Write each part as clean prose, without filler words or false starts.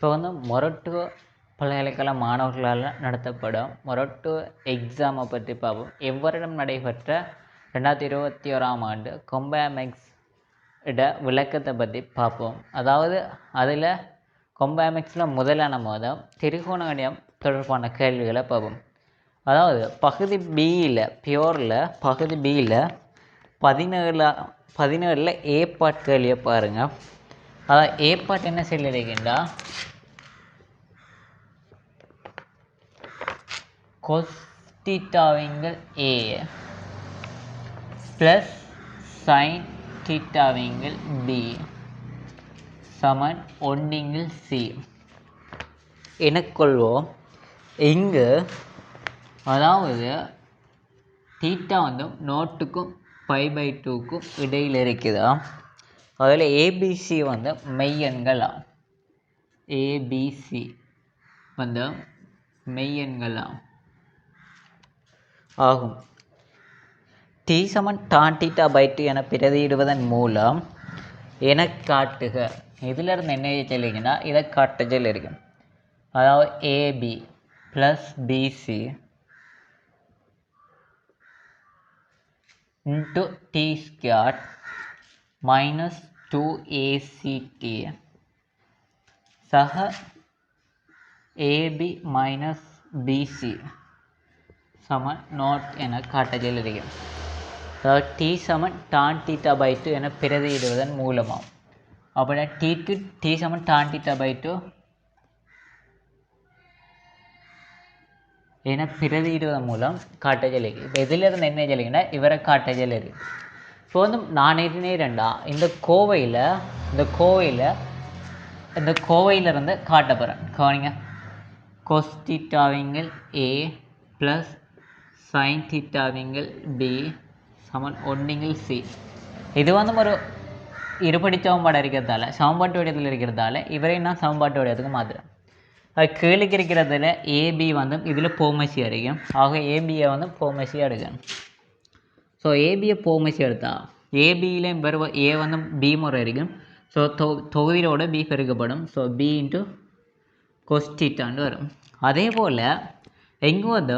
இப்போ வந்து மொரட்டு பல்கலைக்கழக மாணவர்களால் நடத்தப்படும் மொரட்டு எக்ஸாமை பற்றி பார்ப்போம். எவ்வருடம் நடைபெற்ற 2021ஆம் ஆண்டு கொம்பேமெக்ஸ் இட விளக்கத்தை பற்றி பார்ப்போம். அதாவது அதில் கொம்பேமெக்ஸில் முதலான மாதம் திரிகோணகணியம் தொடர்பான கேள்விகளை பார்ப்போம். அதாவது பகுதி பியில் பியோரில் பகுதி பியில் 17 ஏ பார்ட் கேள்வியை பாருங்கள். அதாவது ஏ பார்ட் என்ன சொல்லியிருக்கின்றா, கொஸ் தீட்டாவிங்கள் ஏ ப்ளஸ் சைன் தீட்டாவிங்கள் பி சமன் 1 சி எனக்கொள்வோம். இங்கு அதாவது தீட்டா வந்து நோட்டுக்கும் π/2க்கும் இடையில் இருக்குதா. அதில் ஏபிசி வந்து மெய்யெண்களா, ஏபிசி வந்து மெய்யெண்களா ஆகும். டி சமன் டான் θ/2 என பிரதியிடுவதன் மூலம் என காட்டுக. இதிலிருந்து என்ன சொல்லிங்கன்னா இதை காட்டுதல் இருக்கு. அதாவது AB plus BC into T square minus 2ACT சக ஏபி மைனஸ் பிசி சமன் நாட் என காட்டுதல் இருக்கு. அதாவது டி சமன் டான் θ/2 என பிரதியிடுவதன் மூலமாக அப்படின்னா டிக்கு டி சமன் டான் θ/2 என பிரதியிடுவதன் மூலம் காட்டுதல் இருக்கு. இப்போ இதிலிருந்து என்ன சொல்லிங்கன்னா இவரை காட்டுதல் இருக்கு. இப்போ வந்து நான் ரெண்டா இந்த கோவையிலிருந்து காட்ட போகிறேன். கவனிங்க, கொஸ் தீட்டாவிங்கள் ஏ ப்ளஸ் சைன் தீட்டாவிங்கள் பி சமன் 1 சி. இது வந்து ஒரு இருபடி சமன்பாடு இருக்கிறதால சமன்பாட்டு வடிவத்தில் இருக்கிறதால இவரை நான் சமன்பாட்டு வடிவத்துக்கு மாற்றுறேன். அது கீழே இருக்கிறதுல ஏபி வந்து இதில் போமசி அடிக்கும். ஆக ஏபியை வந்து போமசி எடுக்கணும். ஸோ ஏபியை போமசி எடுத்தால் ஏபியிலையும் பெறுவ ஏ வந்து பி முறை இருக்கும். ஸோ தொகுதியோட பி பெருக்கப்படும். ஸோ பி இன்ட்டு கொஸ் தீட்டான்னு வரும். அதே போல் எங்கே வந்து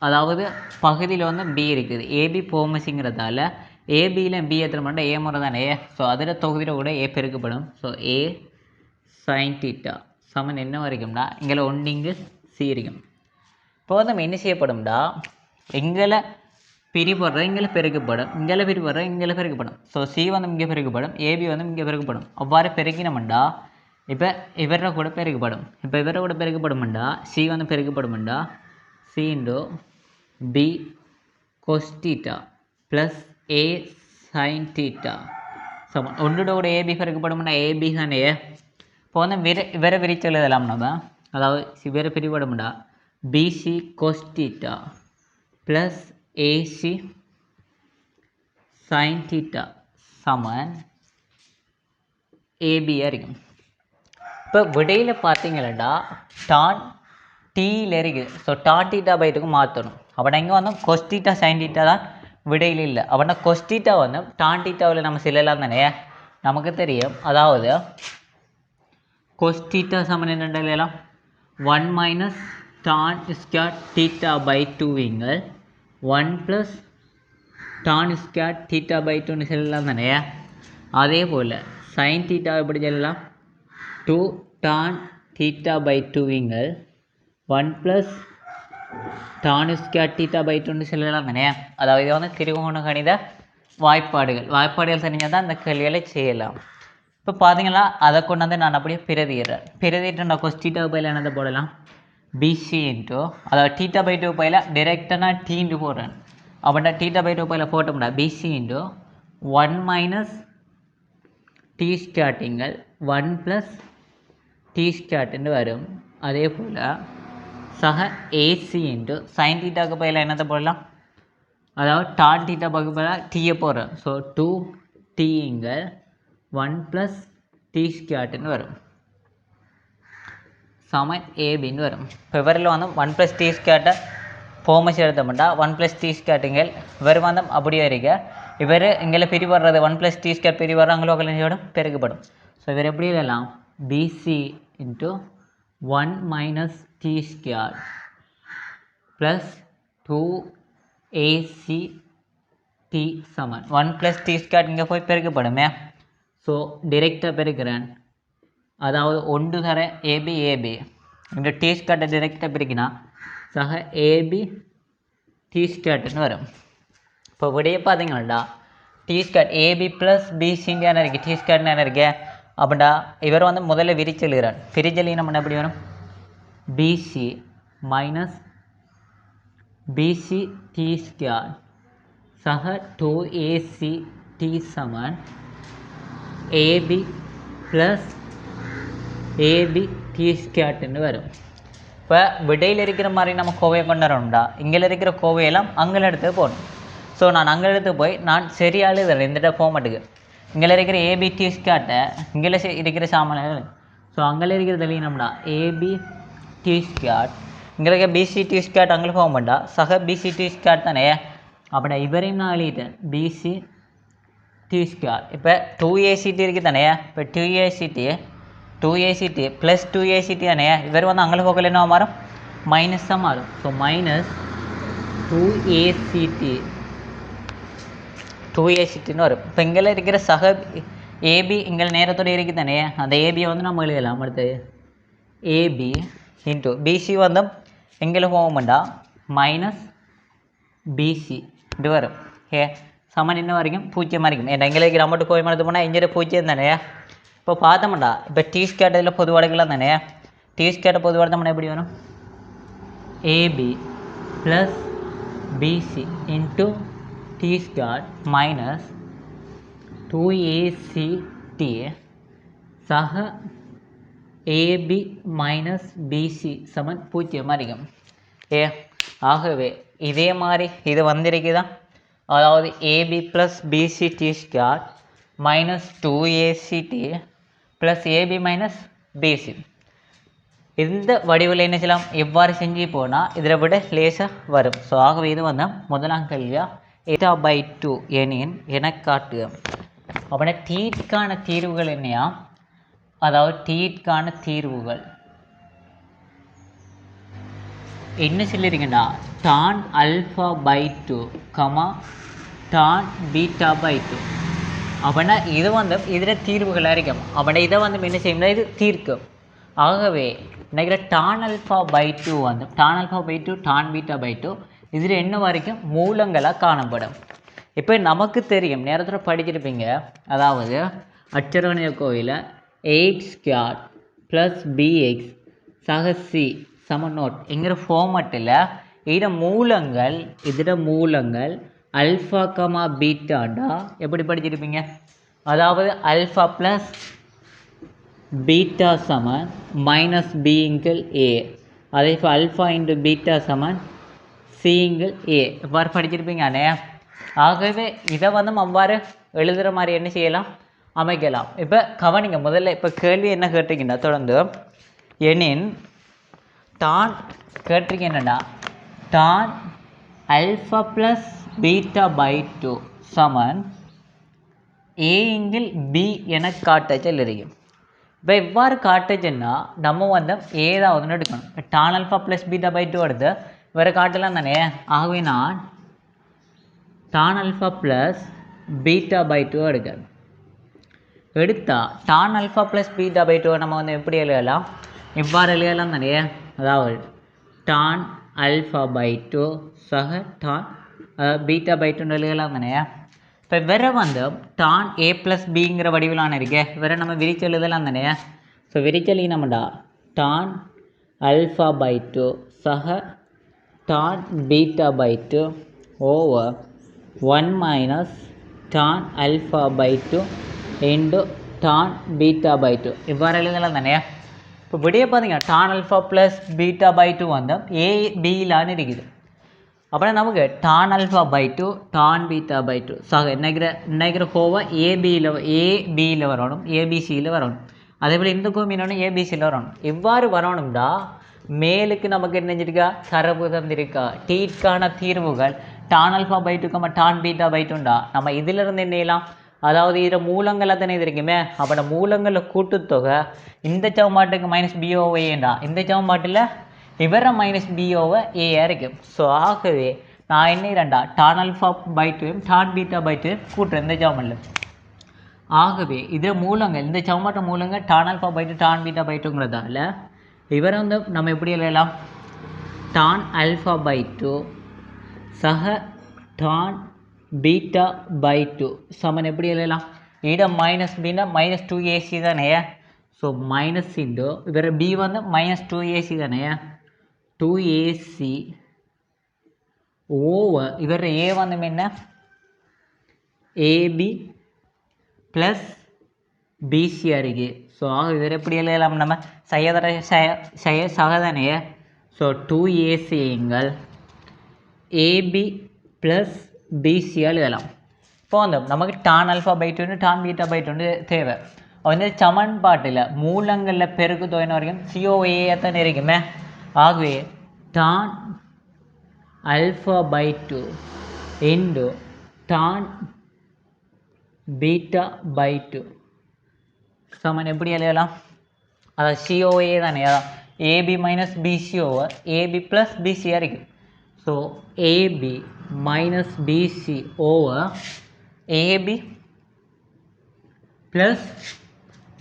அதாவது பகுதியில் வந்து பி இருக்குது, ஏபி போமசிங்கிறதால ஏபியில் பி எத்தனை பண்ணால் ஏ முறை தானே. ஸோ அதில் தொகுதியில் கூட ஏ பெருக்கப்படும். ஸோ ஏ சைன் தீட்டா சமன் என்ன வரைக்கும்னா இங்கே 1 சி இருக்கும். இப்போ வந்து நம்ம என்ன செய்யப்படும்டா, எங்களை பிரிபடுற இங்கே பெருக்கப்படும், இங்கே பிரிபடுற இங்கே பெருக்கப்படும். ஸோ சி வந்து இங்கே பெருக்கப்படும், ஏபி வந்து இங்கே பெருக்கப்படும். அவ்வாறு பெருக்கினோம்டா இப்போ இவரை கூட பெருக்கப்படும். இப்போ இவரை கூட பெருக்கப்படும்டா சி வந்து பெருக்கப்படும்டா C into B cos theta plus A sine theta சமன் ஒன்றோட கூட ஏபி பெருக்கப்படும்னா ஏபி தானே. இப்போ வந்து இவரை விரிச்சு எழுதலாம் நம்ம. அதாவது இவரை பிரிபடும்டா BC cos theta plus AC sine theta சமன் ஏபியாக இருக்கும். இப்போ விடையில் பார்த்தீங்கன்னா டான் டீயில் இருக்குது. ஸோ டான் θ/2க்கு மாற்றணும். அப்படின்னா இங்கே வந்து கொஸ் தீட்டா சைன் தீட்டா தான் விடையில் இல்லை. அப்படின்னா கொஸ் தீட்டா வந்து டான் θவில் நம்ம சொல்லலாம் தானே, நமக்கு தெரியும். அதாவது கொஸ் தீட்டா சமன் என்ன எழுதலாம், 1 minus tan square θ/2 1 plus tan square θ/2ன்னு சொல்லலாம் தானே. அதே போல் சைன் தீட்டா எப்படி சொல்லலாம், 2 டான் θ/2 1 ப்ளஸ் டான் ஸ்கொயர் θ/2ன்னு சொல்லலாம் தானே. அதாவது இது வந்து திரிகோண கணித வாய்ப்பாடுகள் தெரிஞ்சால் தான் இந்த கேள்விகளை செய்யலாம். இப்போ பார்த்தீங்கன்னா அதை கொண்டு வந்து நான் அப்படியே பிரதியிட்டு நான் கொஸ் தீட்டா பையில் என்னதை போடலாம், பிசி இன்ட்டு அதாவது θ/2 பையில் டிரெக்டாக நான் டீன்ட்டு போடுறேன். அப்படின்னா θ/2 பையில் போட்டோம்னா BC into 1 minus T square 1 plus T ஸ்கொயர்ன்னு வரும். அதே போல் சக ஏசி இன்ட்டு சைன் தீட்டாக்கு பையில் என்னத்தை போடலாம், அதாவது டான் தீட்டா பகுதியில் டீயை போடுறேன். ஸோ 2 டீங்க 1 ப்ளஸ் டி ஸ்கொயர்ன்னு வரும் சமன் ஏபின்னு வரும். இப்போ இவரில் வந்து 1 ப்ளஸ் டி ஸ்கொயர்ட்டை போமசி எடுத்தோம்னா 1 ப்ளஸ் டி ஸ்கொயர்ட்டுங்கள் இவர் வந்து அப்படியே இருக்க. இவர் இங்கே பிரிவடுறது 1 ப்ளஸ் டி ஸ்கொயர் பிரிவடுற அங்கே பெருக்கப்படும். ஸோ இவர் எப்படி எழுதலாம், BC into 1 minus t squared plus 2ac t சமன் 1 plus t squared இங்கே போய் பெருக்கப்படுமே. ஸோ டிரெக்டாக பெருக்கிறேன், அதாவது ஒன்று தர ஏபி ஏபி இந்த டி ஸ்கேட்டை டிரெக்டாக பிரிக்கினா சக ஏபி டி ஸ்கேட்டுன்னு வரும். இப்போ விடைய பார்த்தீங்கன்னாடா டி ஸ்கேட் ஏபி ப்ளஸ் பிசின்னு என்ன இருக்குது, டி ஸ்கேட்னு என்ன இருக்கு அப்படின்னா இவர் வந்து முதல்ல விரிச்செழுகிறார். விரிச்செலி நம்ம எப்படி வரும், BC minus BC T square சக 2ac டி சமன் ஏபி ப்ளஸ் ஏபி டி ஸ்கேட்டுன்னு வரும். இப்போ விடையில் இருக்கிற மாதிரி நம்ம கோவையை கொண்டு வரணும்டா, இங்கே இருக்கிற கோவையெல்லாம் அங்கே எடுத்து போகணும். ஸோ நான் அங்கே எடுத்து போய் நான் சரியாக எழுதுறேன் இந்த ஃபார்மேட்டுக்கு. இங்கே இருக்கிற ஏபி டி ஸ்கேட்டை இங்கே இருக்கிற சாமான்கள், ஸோ அங்கே இருக்கிறது நம்மடா ஏபி டி ஸ்கேட், இங்கே இருக்க பிசி டி ஸ்கேட் அங்கே ஃபார்மேட்டா சக பிசி டி ஸ்கேட் தானே. அப்படின்னா இவரையும் நான் எழுதிட்டேன் பிசி டி ஸ்கேட். இப்போ 2ac இருக்குது தானே, இப்போ 2ac ப்ளஸ் 2ac தானே, இவர் வந்து அங்கே போக்கல் என்ன மாறும், மைனஸாக மாறும். ஸோ மைனஸ் 2ac வரும். இப்போ இங்கே இருக்கிற சக ஏபி இங்கே நேரத்தோடு இருக்குது தானே, அந்த ஏபியை வந்து நம்ம எழுதலாம். அடுத்தது ஏபி இன்ட்டு பிசி வந்து எங்கே போகமாட்டா மைனஸ் பிசி இது வரும். சமன் என்ன வரைக்கும் பூஜ்ஜியம் வரைக்கும். ஏன்னா எங்கே இருக்கிற அமௌண்ட்டு கோய் மனது போனால் இங்கே பூஜ்ஜியம் தானே. இப்போ பார்த்தோம்டா இப்போ டி ஸ்கேட் இதில் பொதுவாடுக்கலாம் தானே, டி ஸ்கேட்டை பொதுவாடுத்தோம்னா எப்படி வரும், AB plus BC into T square minus 2ac சக ஏபி மைனஸ் பிசி சமன் பூஜ்ஜியம் வரைக்கும். ஆகவே இதே மாதிரி இது வந்திருக்குதான், அதாவது AB plus BC T square minus 2ac plus AB minus BC. இந்த வடிவில் என்ன செய்யலாம், எவ்வாறு செஞ்சு போனால் இதில் விட லேசாக வரும். ஸோ ஆகவே இது வந்து முதலாம் கேள்வியாக eta/2 எனின் என காட்டுக. அப்படின்னா டீட்கான தீர்வுகள் என்னையா, அதாவது டீட்கான தீர்வுகள் என்ன சொல்லியிருக்கேன்டா, tan α/2 tan β/2. அப்படின்னா இது வந்து இதில் தீர்வுகளாக இருக்கும். அப்படின்னா இதை வந்து என்ன செய்யணும்னா இது தீர்க்கும். ஆகவே நினைக்கிற tan α/2 வந்து tan α/2 tan β/2 இதில் என்ன வரைக்கும் மூலங்களாக காணப்படும். இப்போ நமக்கு தெரியும், நேரத்தில் படிச்சிருப்பீங்க, அதாவது அச்சரவணைய கோவில 8² ப்ளஸ் bx சக c சம நோட் என்கிற ஃபார்மட்டில் இதில் மூலங்கள் அல்ஃபா கமா பீட்டாண்டா எப்படி படிச்சிருப்பீங்க, அதாவது அல்ஃபா ப்ளஸ் பீட்டா சமன் மைனஸ் பிங்கிள் ஏ, அதே இப்போ அல்ஃபா இன்டு பீட்டா சமன் சிங்கிள் ஏ இவ்வாறு படிச்சிருப்பீங்க அண்ணே. ஆகவே இதை வந்து அவ்வாறு எழுதுகிற மாதிரி என்ன செய்யலாம், அமைக்கலாம். இப்போ கவனிங்க, முதல்ல இப்போ கேள்வி என்ன கேட்டிங்கன்னா தொடர்ந்து எனின் டான் கேட்டிருக்கீங்க என்னடா, டான் அல்ஃபா ப்ளஸ் β/2 சமன் ஏங்கில் பி என காட்ட சொல்லிருக்கும். இப்போ இவ்வாறு காட்டுச்சுன்னா நம்ம வந்து ஏதாவது எடுக்கணும். டான் அல்ஃபா ப்ளஸ் β/2 எடுத்து வேறு காட்டலாம் தானே. ஆகவே நான் டான் அல்ஃபா ப்ளஸ் β/2 எடுக்கணும். எடுத்தால் டான் அல்ஃபா ப்ளஸ் β/2 நம்ம வந்து எப்படி எழுதலாம், இவ்வாறு எழுதலாம் தானே, அதாவது டான் α/2 சக டான் β/2 எழுதலாம் தானே. இப்போ வேற வந்து டான் a ப்ளஸ் பிங்கிற வடிவிலான இருக்கே, வேற நம்ம விரிச்சு எழுதலாம் தானே. ஸோ விரிச்சலி நம்மடா டான் α/2 சக tan β/2 over 1 minus tan α/2 into tan β/2 இவ்வாறு எழுதலாம் தானே. இப்போ விடைய பார்த்தீங்கன்னா டான் அல்ஃபா ப்ளஸ் β/2 வந்து ஏபிலான்னு இருக்குது. அப்புறம் நமக்கு டான் α/2 டான் β/2 சக நினைக்கிற கோவை ஏபியில் வரணும், ஏபிசியில் வரணும். அதே போல் இந்த கோமீனோட ஏபிசியில் வரணும். எவ்வாறு வரணும்டா, மேலுக்கு நமக்கு என்ன செஞ்சிருக்கா, தரவு தந்திருக்கா, டீட்கான தீர்வுகள் டான் α/2 டான் β/2டா. நம்ம இதிலிருந்து என்ன செய்யலாம், அதாவது இதில் மூலங்கள் தானே இது இருக்குமே. அப்போ அந்த மூலங்களில் கூட்டுத்தொகை இந்த சமன்பாட்டுக்கு மைனஸ் பி ஓவர் ஏண்டா இந்த சமன்பாட்டில் இவரை மைனஸ் பி ஓவர் ஏயாக இருக்கும். ஸோ ஆகவே நான் என்ன இரண்டா டான் ஆல்ஃபா பை டூயும் டான் பீட்டா பை டூயும் கூட்டுறேன் இந்த சமன்பாட்டில். ஆகவே இதில் மூலங்கள் இந்த சமன்பாட்டு மூலங்கள் tan alpha by two tan beta by டூங்கிறதால இவரை வந்து நம்ம எப்படி எழுதலாம் டான் ஆல்ஃபா பை டூ சக டான் பீட்டா பை டூ சமன் எப்படி எழுதலாம் இடம் மைனஸ் பின்னா மைனஸ் 2ac தானே. ஸோ மைனஸ் இன்டோ இவர் பி வந்து மைனஸ் 2ac தானே 2ac ஓவர் இவர் ஏ வந்து என்ன ஏபி ப்ளஸ் பிசியாக இருக்குது. ஸோ இவர் எப்படி எழுதலாம் நம்ம சகதானே. ஸோ 2ac ஏபி ப்ளஸ் பிசியால் எழுதலாம். இப்போ வந்து நமக்கு டான் ஆல்ஃபா பை டூன்னு டான் பீட்டா பை டூன்னு தேவை. வந்து சமன்பாட்டில் மூலங்களில் பெருக்கு தொகைன்னு வரைக்கும் சிஓஏ தான் இருக்குமே. ஆகவே tan alpha by two into tan beta by two சமன் எப்படி எழுதலாம் அதாவது சிஓஏ தானே. அதான் AB minus BC over AB plus பிசியாக இருக்குது. So AB minus BC over AB plus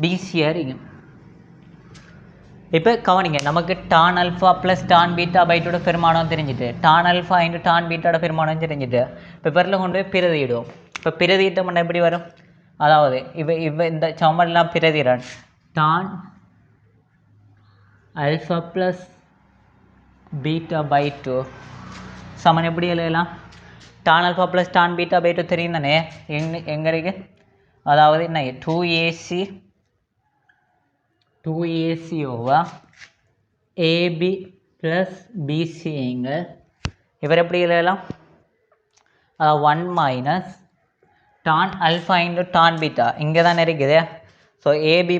பிசியாக இருக்கும். இப்போ கவனிங்க நமக்கு tan alpha plus tan beta by டூட பெருமானம் தெரிஞ்சுட்டு டான் ஆல்ஃபா இன்ட்டு டான் பீட்டாவோட பெருமானம் தெரிஞ்சுட்டு இப்போ பெரில் கொண்டு போய் பிரதியிடுவோம். இப்போ பிரதியிட்டோம்னா எப்படி வரும் அதாவது இந்த சமன்லாம் பிரதிறான் tan alpha plus beta by two சமன் எப்படி எழுதலாம் tan alpha plus tan beta by two தெரியும் தானே. எங்கே இருக்கு அதாவது என்ன 2ac ஓவர் ஏபி ப்ளஸ் பிசிங்க இவர் எப்படி எழுதலாம் அதாவது 1 minus tan alpha into tan beta இங்கே தானே இருக்குது. So AB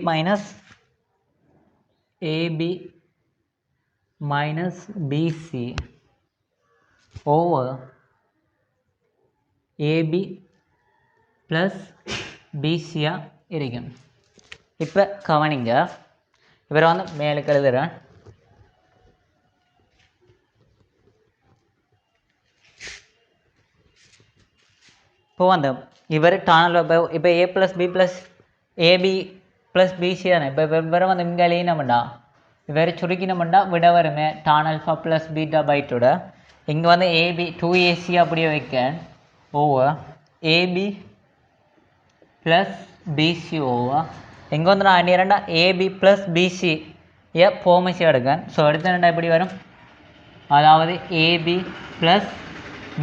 minus BC over AB plus பிசியாக இருக்கும். இப்போ கவனிங்க இவரை வந்து மேலுக்கு எழுதுகிறேன். இப்போ வந்து இவர் டானல் இப்போ A plus B plus AB plus BC தானே. இப்போ இவரை வந்து இங்கே எழுதினோம்டா இவரை சுருக்கினோம்டா விட வருமே tan alpha plus beta by டூட இங்கே வந்து ஏபி 2ac அப்படியே வைக்க over AB plus BC over இங்கே வந்து நான் இரண்டா ஏபி ப்ளஸ் பிசி போமிசி எடுக்கேன். ஸோ அடுத்த ரெண்டா எப்படி வரும் அதாவது ஏபி ப்ளஸ்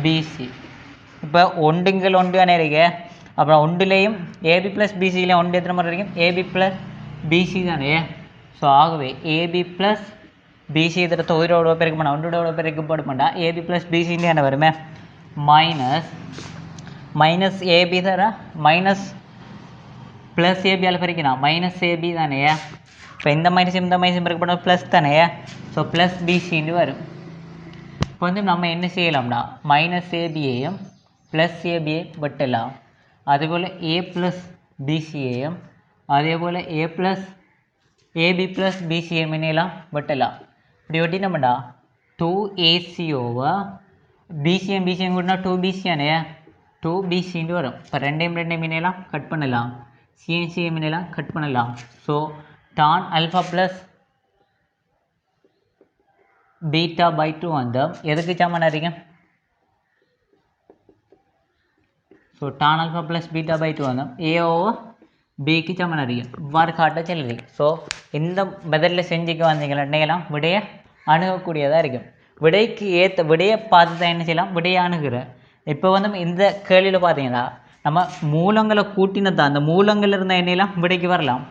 பிசி இப்போ ஒன்றுங்கள் ஒன்று தானே இருக்கு. அப்புறம் ஒன்றுலேயும் ஏபி ப்ளஸ் பிசிலையும் ஒன்று எத்தனை மாதிரி இருக்கும் ஏபி ப்ளஸ் பிசி தானே. ஸோ ஆகவே ஏபி ப்ளஸ் பிசி இதில் தொகையோட பெருக்க மாட்டா ஒன்றோட பெருக்க போட மாட்டா ஏபி ப்ளஸ் பிசின்னு என்ன வருமே மைனஸ் ஏபி தர மைனஸ் ப்ளஸ் ஏபியால் பிரிக்கணும் மைனஸ் ஏபி தானே. இப்போ இந்த மைனஸ் பிறகு போனால் ப்ளஸ் தானே. ஸோ ப்ளஸ் பிசின்னு வரும். இப்போ வந்து நம்ம என்ன செய்யலாம்னா மைனஸ் ஏபியையும் ப்ளஸ் ஏபியை வெட்டலாம். அதுபோல் ஏ ப்ளஸ் பிசியையும் அதே போல் ஏபி ப்ளஸ் பிசியை முன்னெல்லாம் வெட்டலாம். இப்படி வெட்டினோம்டா 2ac ஓவர் பிசியும் கூடனா 2bcயானே 2bcன்னு வரும். இப்போ ரெண்டையும் முன்னெல்லாம் கட் பண்ணலாம் சிஎன்சியை முன்னெல்லாம் கட் பண்ணலாம். So tan alpha plus beta by two வந்து எதுக்கு சமனாக இருக்கு so tan alpha plus beta by two வந்து ஏ ஓவர் பிக்கு சமனாக இருக்கும். இவ்வாறு காட்ட செல்லுது. ஸோ இந்த பதிலில் செஞ்சுக்க வந்தீங்கன்னா விடையை அணுகக்கூடியதாக இருக்கும். விடைக்கு ஏற்ற விடையை பார்த்து தான் என்ன செய்யலாம் விடையை அணுகிறேன். இப்போ வந்து இந்த கேள்வியில் பார்த்தீங்கன்னா நம்ம மூலங்களை கூட்டினதான் அந்த மூலங்கள் இருந்தால் என்னெல்லாம் விடைக்கு வரலாம்.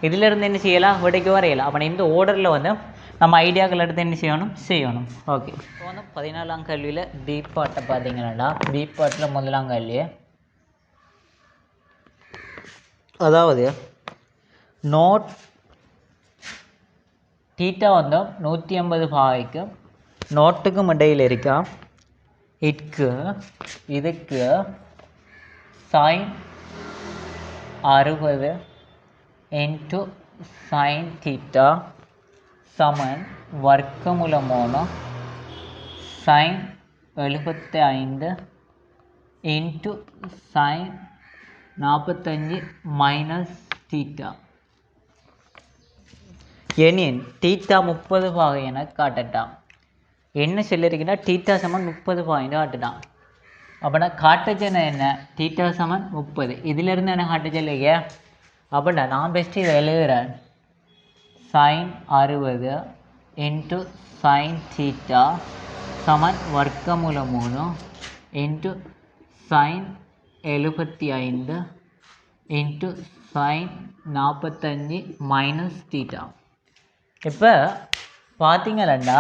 இதிலிருந்து என்ன செய்யலாம் விடைக்கு வரையலாம். அப்போ இந்த ஓர்டரில் வந்து நம்ம ஐடியாக்கள் எடுத்து என்ன செய்யணும். ஓகே இப்போ வந்து 14ஆம் கேள்வியில் பி பாட்டை பார்த்தீங்கன்னா பி பாட்டில் முதலாம் கேள்வி அதாவது நோட் தீட்டா வந்து 180 பாகைக்கு நோட்டுக்கும் இடையில் இருக்கா இதுக்கு சைன் 60 இன்ட்டு சைன் தீட்டா சமன் வர்க்கமூலம் 3 sine 75 into sine 45 minus theta எனின் தீட்டா 30 பாகை என காட்டட்டாம். என்ன சொல்லியிருக்கீங்கன்னா தீட்டா சமன் 30 பாகைன்னு காட்டுட்டான். அப்படின்னா காட்டுச்சேன்னா என்ன, தீட்டா சமன் 30, இதிலிருந்து என்ன காட்டுச்சல்லைங்க. அப்படின்னா நான் பெஸ்ட்டு இதை எழுதுகிறேன். சைன் 60 இன்ட்டு சைன் தீட்டா சமன் வர்க்கமூலம் 3 into sine 75 into sine 45 minus theta. இப்போ பார்த்தீங்களா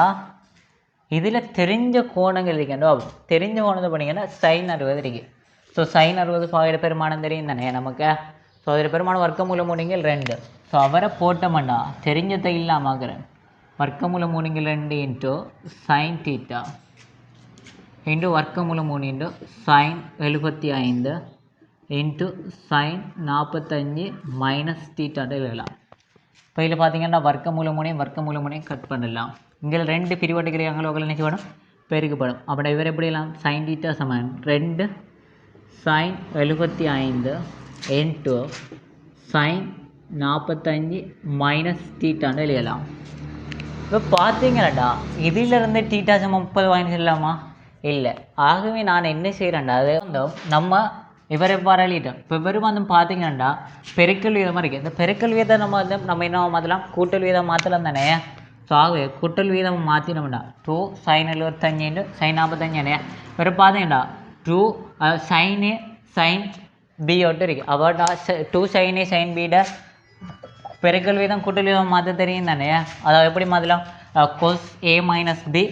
இதில் தெரிஞ்ச கோணங்கள் இருக்கோ, தெரிஞ்ச கோணத்தை பண்ணிங்கன்னா சைன் 60 இருக்குது. ஸோ சைன் 60 பாகையோட பெருமானம் தெரியும் தானே நமக்கு. ஸோ அதில் பெருமானம் வர்க்கமூலம் 3 2. ஸோ அவரை போட்டோம்னா தெரிஞ்சதை இல்லாமக்கிறேன். வர்க்கமூலம் 3 2 இன்ட்டு சைன் தீட்டா இன்ட்டு வர்க்கமூலம் 3 into sine 75 into sine 45 minus தீட்டாட்டு எழுதலாம். இப்போ இதில் பார்த்தீங்கன்னா வர்க்கமூலம் 3 கட் பண்ணலாம். இங்கே 2 பிரிவட்டுக்கிற அங்கே நினைச்சு வேணும் பெருக்கப்படும். அப்படி இவர் எப்படி எல்லாம் சைன் தீட்டா சமன் 2 சைன் 75 இன்ட்டு சைன் 45 மைனஸ் தீட்டான்னு எழுதலாம். இப்போ பார்த்தீங்களாடா இதிலிருந்து தீட்டா சமம் 30 வாங்கி சொல்லலாமா, இல்லை. ஆகவே நான் என்ன செய்கிறேன்டா, அது வந்து நம்ம இவர் எவ்வாறு எழுதிட்டோம். இப்போ வெறும் வந்து பார்த்தீங்கன்னா பெருக்கல் வீதமாக இருக்குது. இந்த பெருக்கல் வீதம் நம்ம என்ன மாற்றலாம், கூட்டல் வீதம் மாற்றலாம் தானே. ஸோ ஆகவே கூட்டல் வீதம் மாற்றினோம்னா 2 சைன் 75 இன்ட்டு சைன் 45 தானே. வெறும் பார்த்தீங்கன்னா 2 சைனு சைன் பி ஒட்டு இருக்குது. அவட்டா 2 சைனு சைன் பிட பெருக்கல் வீதம் கூட்டல் வீதம் மாற்ற தெரியும் தானே. அதை எப்படி மாற்றலாம், கொஸ் ஏ மைனஸ் பி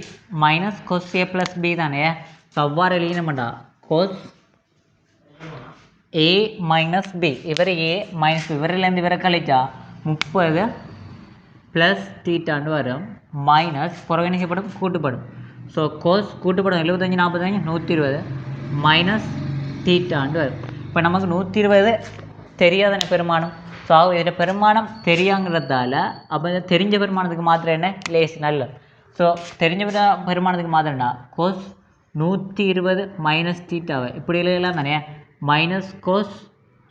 மைனஸ் கொஸ் ஏ ப்ளஸ் பி தானே. ஸோ அவ்வாறு எழுதினோம்டா கொஸ் ஏ மைனஸ் பி, இவர் ஏ மைனஸ் பி, இவரிலேருந்து இவரை கழிச்சா 30 ப்ளஸ் தீட்டாண்டு வரும் மைனஸ் புறக்கணிக்கப்படும் கூட்டுப்படும். ஸோ கோஸ் கூட்டுப்படும் 75 45 120 மைனஸ் தீட்டாண்டு வரும். இப்போ நமக்கு 120 தெரியாதான பெருமானம். ஸோ இதில் பெருமானம் தெரியாங்கிறதால அப்போ தெரிஞ்ச பெருமானத்துக்கு மாத்திரம் என்ன லேஸ் நல்ல. ஸோ தெரிஞ்ச பெருமானத்துக்கு மாத்திரம்னா கோஸ் 120 மைனஸ் தீட்டாவை இப்படி எழுதலாம் தானே. மைனஸ் கோஸ்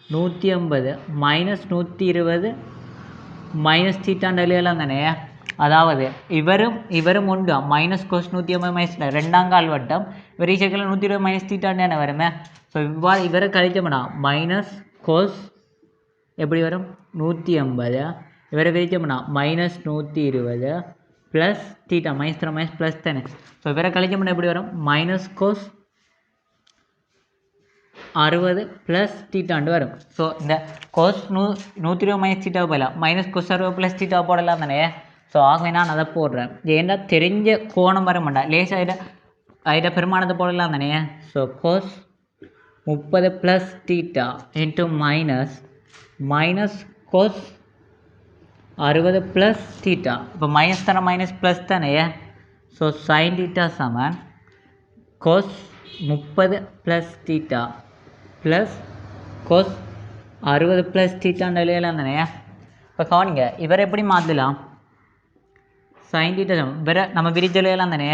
150 மைனஸ் 120 மைனஸ் தீட்டாண்டு எழுதலாம் தானே. அதாவது இவரும் உண்டு மைனஸ் கோஸ் 150 மைனஸ் 2 வட்டம் இவர் ஈச்சக்கில் 120 மைனஸ் தீட்டாண்டு என்ன வருமே. ஸோ இவ்வாறு இவரை கழிச்சோம்னா மைனஸ் கோஸ் எப்படி வரும் 150, இவரை விரிச்சோம்னா minus 120 plus theta minus minus plus தானே. ஸோ இவரை கழிச்சோம்னா எப்படி வரும் மைனஸ் கோஸ் 60 ப்ளஸ் தீட்டாண்டு வரும். ஸோ இந்த கோஸ் 120 மைனஸ் தீட்டாவை போடலாம், மைனஸ் கோஸ் 60 ப்ளஸ் தீட்டாவை போடலாம் தானே. ஸோ ஆகவே நான் அதை போடுறேன். ஏன்னா தெரிஞ்ச கோணம் வர மாட்டேன் லேஸ் அதில் பெருமானத்தை போடலாம் தானே. ஸோ கோஸ் 30 ப்ளஸ் தீட்டா இன்ட்டு மைனஸ் கோஸ் 60 ப்ளஸ் தீட்டா. இப்போ மைனஸ் தானே மைனஸ் ப்ளஸ் தானே. ஸோ சைன் தீட்டா சமன் கோஸ் 30 ப்ளஸ் தீட்டா ப்ளஸ் கோஸ் 60 ப்ளஸ் தீட்டான்னு எழுதலாம் தானே. இப்போ கவனிங்க இவரை எப்படி மாற்றலாம், சைன் தீட்டா சமன் இவரை நம்ம விரிச்சு எழுதலாம் தானே.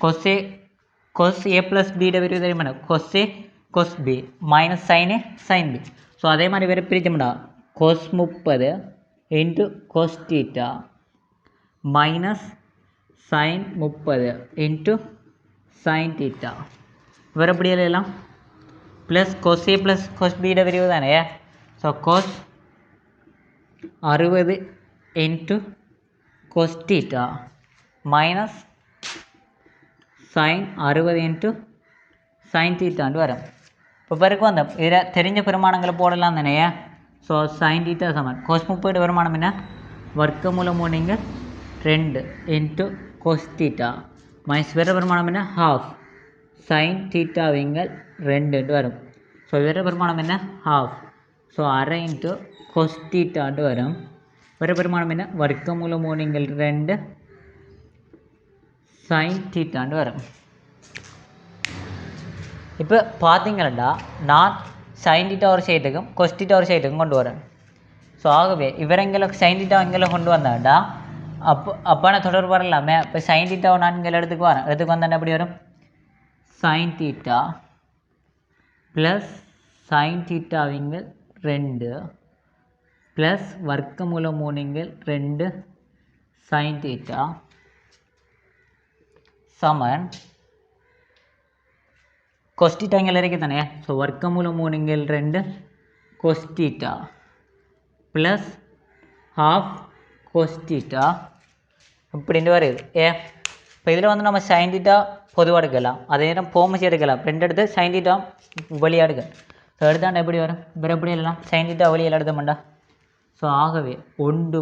கொஸ் ஏ ப்ளஸ் பியோட விரிவு தெரியுமா, cos A cos B minus sine sine B. So அதே மாதிரி வேறு பிரிச்சோம்னா cos 30 into cos theta minus sine 30 into sine theta. வேறு எப்படி எழுதலாம், ப்ளஸ் கோஸ் ஏ ப்ளஸ் கோஸ் பியோட விரிவு தானே. So cos 60 into cos theta minus sine 60 into sine தீட்டாண்டு வரும். இப்போ பிறகு வந்த இதில் தெரிஞ்ச பெருமானங்களை போடலாம் தானே. ஸோ சைன் தீட்டா சமன் கோஸ் 30 பெருமானம் என்ன வர்க்கமூலம் 3 2 இன்ட்டு கோஸ் தீட்டா மைனஸ் வேறு பெருமானம் என்ன ஹாஃப் சைன் தீட்டாவிங்கள் 2 வரும். ஸோ வேறு பெருமானம் என்ன ஹாஃப். ஸோ அரை இன்ட்டு கோஸ் தீட்டாண்டு வரும். வேறு பெருமானம் என்ன வர்க்கமூலம் 3 2 சைன் தீட்டாண்டு வரும். இப்போ பார்த்தீங்களா நான் sin theta ஒரு சைடுக்கும் cos theta ஒரு சைடுக்கும் கொண்டு வரேன். ஸோ ஆகவே இவரெங்களுக்கு sin theta எங்களை கொண்டு வந்தாண்டா அப்போ நான் தொடர்பு வரலாமே. இப்போ sin theta நான் இங்கே எடுத்துக்கு வரேன். எடுத்துக்கு வந்தாண்டா எப்படி வரும்? sin theta plus sin theta விங்கள் 2 plus வர்க்கமூலம் 3 2 sin theta சமன் cos theta இங்கே இருக்குது தானே. ஸோ வர்க்கமூலம் 3 2 cos theta plus half cos theta இப்படின்னு வருது. இப்போ இதில் வந்து நம்ம sin theta பொதுவாக எடுக்கலாம், அதே நேரம் போமசி எடுக்கலாம். ரெண்டு எடுத்து sin theta வழியாக எடுக்கலாம். ஸோ எடுத்தாண்டா எப்படி வரும்? வேறு எப்படி எழுதலாம்? sin theta வழியில் எடுத்தோம்டா. ஸோ ஆகவே 1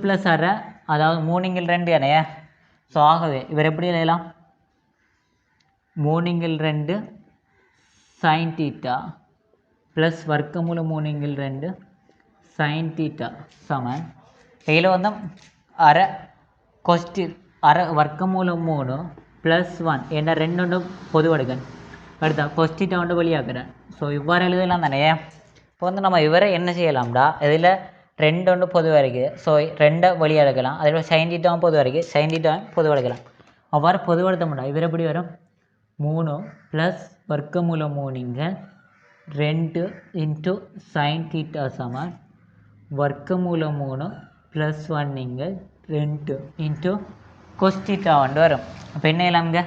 ப்ளஸ் அரை, அதாவது 3 2 அணைய. ஸோ ஆகவே இவர் எப்படி எழுதலாம்? 3 2 sin theta ப்ளஸ் வர்க்கமூலம் 3 2 sin theta சமன் இதில் வந்து அரை அரை வர்க்கமூலம் 3 ப்ளஸ் 1 என்ன 2 பொதுவாக எடுக்கணும். அடுத்தா cos theta ஒன்று வெளியாக்குறேன். ஸோ இவ்வாறு எழுதலாம் தானே. இப்போ வந்து நம்ம இவரை என்ன செய்யலாம்டா, இதில் 2 பொதுவாக இருக்குது. ஸோ 2 வெளியாக எடுக்கலாம். அதில் sin theta பொதுவாக இருக்குது, sin theta பொதுவாக எடுக்கலாம். அவ்வாறு பொதுவாக எடுத்த முடியும். இவர் எப்படி வரும்? 3 ப்ளஸ் வர்க்கமூலம் 3 2 இன்ட்டு sin theta சமன் வர்க்கமூலம் 3 ப்ளஸ் 1 2 இன்ட்டு cos theta வரும். இப்போ என்ன செய்யலாம்ங்க?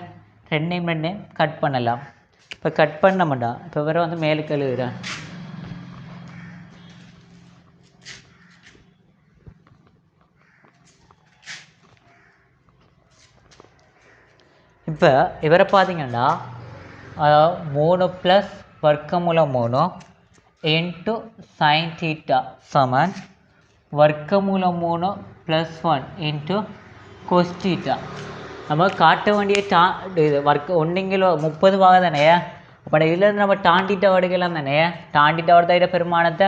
2 கட் பண்ணலாம். இப்போ கட் பண்ண மாட்டோம். இப்போ வேறு வந்து மேலுக்கு எழுதுகிறேன். இப்போ இவரை பார்த்தீங்கன்னா 3 ப்ளஸ் வர்க்கமூலம் 3 இன்ட்டு sin theta சமன் வர்க்கமூலம் 3 ப்ளஸ் 1 இன்ட்டு cos theta. நம்ம காட்ட வேண்டிய இது ஒன்றுங்கில் 30 வாக தானே. அப்போ இதில் நம்ம tan theta எடுக்கலாம் தானே. tan theta எடுத்த பெருமானத்தை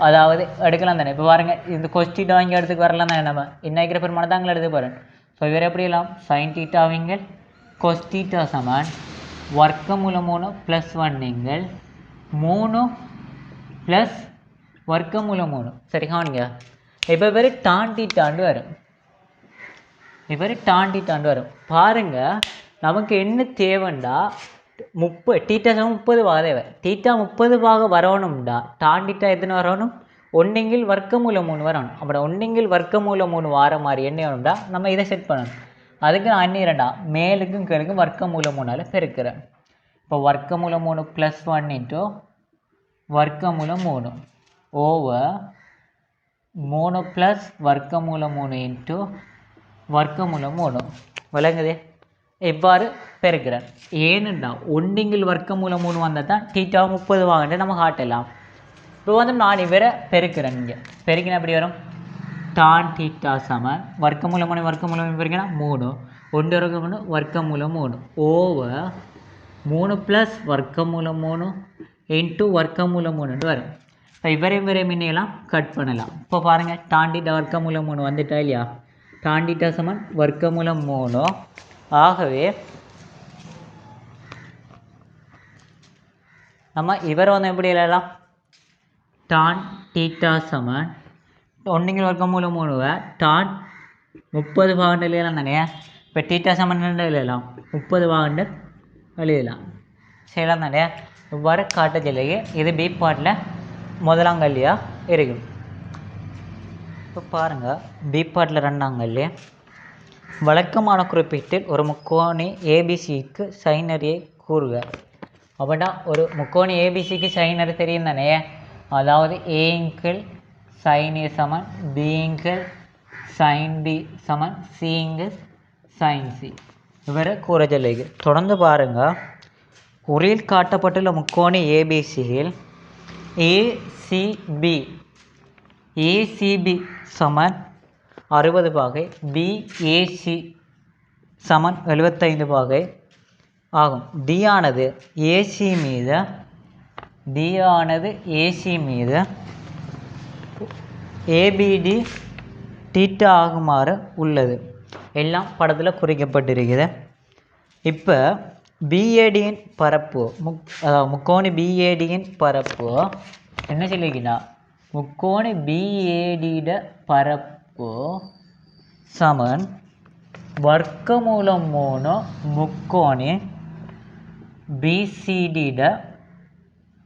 அதாவது எடுக்கலாம் தானே. இப்போ பாருங்கள், இந்த cos theta இங்கே எடுத்துக்கு வரலாம் தானே. நம்ம இன்னைக்கிற பெருமானத்தை அங்கே எடுத்து போகிறேன். ஸோ இவர் எப்படி எல்லாம் sin theta cos theta சமன் வர்க்கமூலம் 3 ப்ளஸ் 1 3 ப்ளஸ் வர்க்கமூலம் 3. சரி காணுங்க. இப்போ இவர் tan theta வரும். இவர் tan theta வரும். பாருங்கள், நமக்கு என்ன தேவைண்டா 30 theta 30 வாக தேவை. theta 30 வாக வரணும்டா tan theta எத்தனை வரணும்? 1 வர்க்கமூலம் 3 வரணும். அப்படி 1 வர்க்கமூலம் 3 வார மாதிரி என்ன வேணும்டா நம்ம இதை செட் பண்ணணும். அதுக்கு நான் என்ன மேலுக்கும் கீழுக்கும் வர்க்கமூலம் 3 பெருக்கிறேன். இப்போ வர்க்கமூலம் 3 ப்ளஸ் 1 இன்ட்டு வர்க்கமூலம் 3 ஓவர் 3 ப்ளஸ் வர்க்கமூலம் 3 இன்ட்டு வர்க்கமூலம் 3 விளங்குதே. இவ்வாறு பெருக்கிறேன். ஏனுண்டா 1 வர்க்கமூலம் 3 வந்தால் தான் theta 30 வாங்கன்னு நம்ம காட்டலாம். இப்போ வந்து நான் இவரை பெருக்கிறேன். இங்கே பெருக்கினா எப்படி வரும்? tan theta சமன் வர்க்கமூலம் 3 வர்க்கமூலம் பெருக்கினா 3 1 வர்க்கமூலம் வர்க்கமூலம் 3 ஓவர் 3 ப்ளஸ் வர்க்கமூலம் 3 இன்ட்டு வர்க்கமூலம் 3 வரும். இப்போ இவரை முன்னையெல்லாம் கட் பண்ணலாம். இப்போ பாருங்கள், tan theta வர்க்கமூலம் 3 வந்துட்டா இல்லையா? tan theta சமன் வர்க்கமூலம் 3. ஆகவே நம்ம இவரை வந்து எப்படி எழுதலாம்? tan theta சமன் 1 வர்க்கமூலம் 3 tan 30 பாகண்டு எழுதலாம் தானே. இப்போ theta சமன் எழுதலாம் 30 பாகண்டு எழுதலாம். செய்யலாம் தானே. இவ்வாறு காட்ட சொல்லியே இது பி பாட்டில் முதலாங்கல்லியாக இருக்கும். இப்போ பாருங்கள், பி பாட்டில் ரெண்டாங்கல்லியே வழக்கமான குறிப்பீட்டில் ஒரு முக்கோணி ஏபிசிக்கு சைனரியை கூறுக. அப்படின்னா ஒரு முக்கோணி ஏபிசிக்கு சைனரி தெரியும் தானே. அதாவது ஏங்கிள் sin A சமன் பிங்கிள் sin B சமன் சிங்கிள் sin C. இவரை கூற சொல்லுங்க. தொடர்ந்து பாருங்கள், உரையில் காட்டப்பட்டுள்ள முக்கோணி ஏபிசியில் ஏசிபி சமன் 60 பாகை, பிஏசி சமன் 75 பாகை ஆகும். டி ஆனது ஏசி மீது ஏபிடி தீட்டா ஆகுமாறு உள்ளது. எல்லாம் படத்தில் குறிக்கப்பட்டிருக்குது. இப்போ பிஏடியின் பரப்பு முக்கோணி பிஏடியின் பரப்பு என்ன சொல்லியிருக்கீங்கன்னா முக்கோணி பிஏடியோட பரப்பு சமன் வர்க்கமூலம் 3 முக்கோணி பிசிடியோட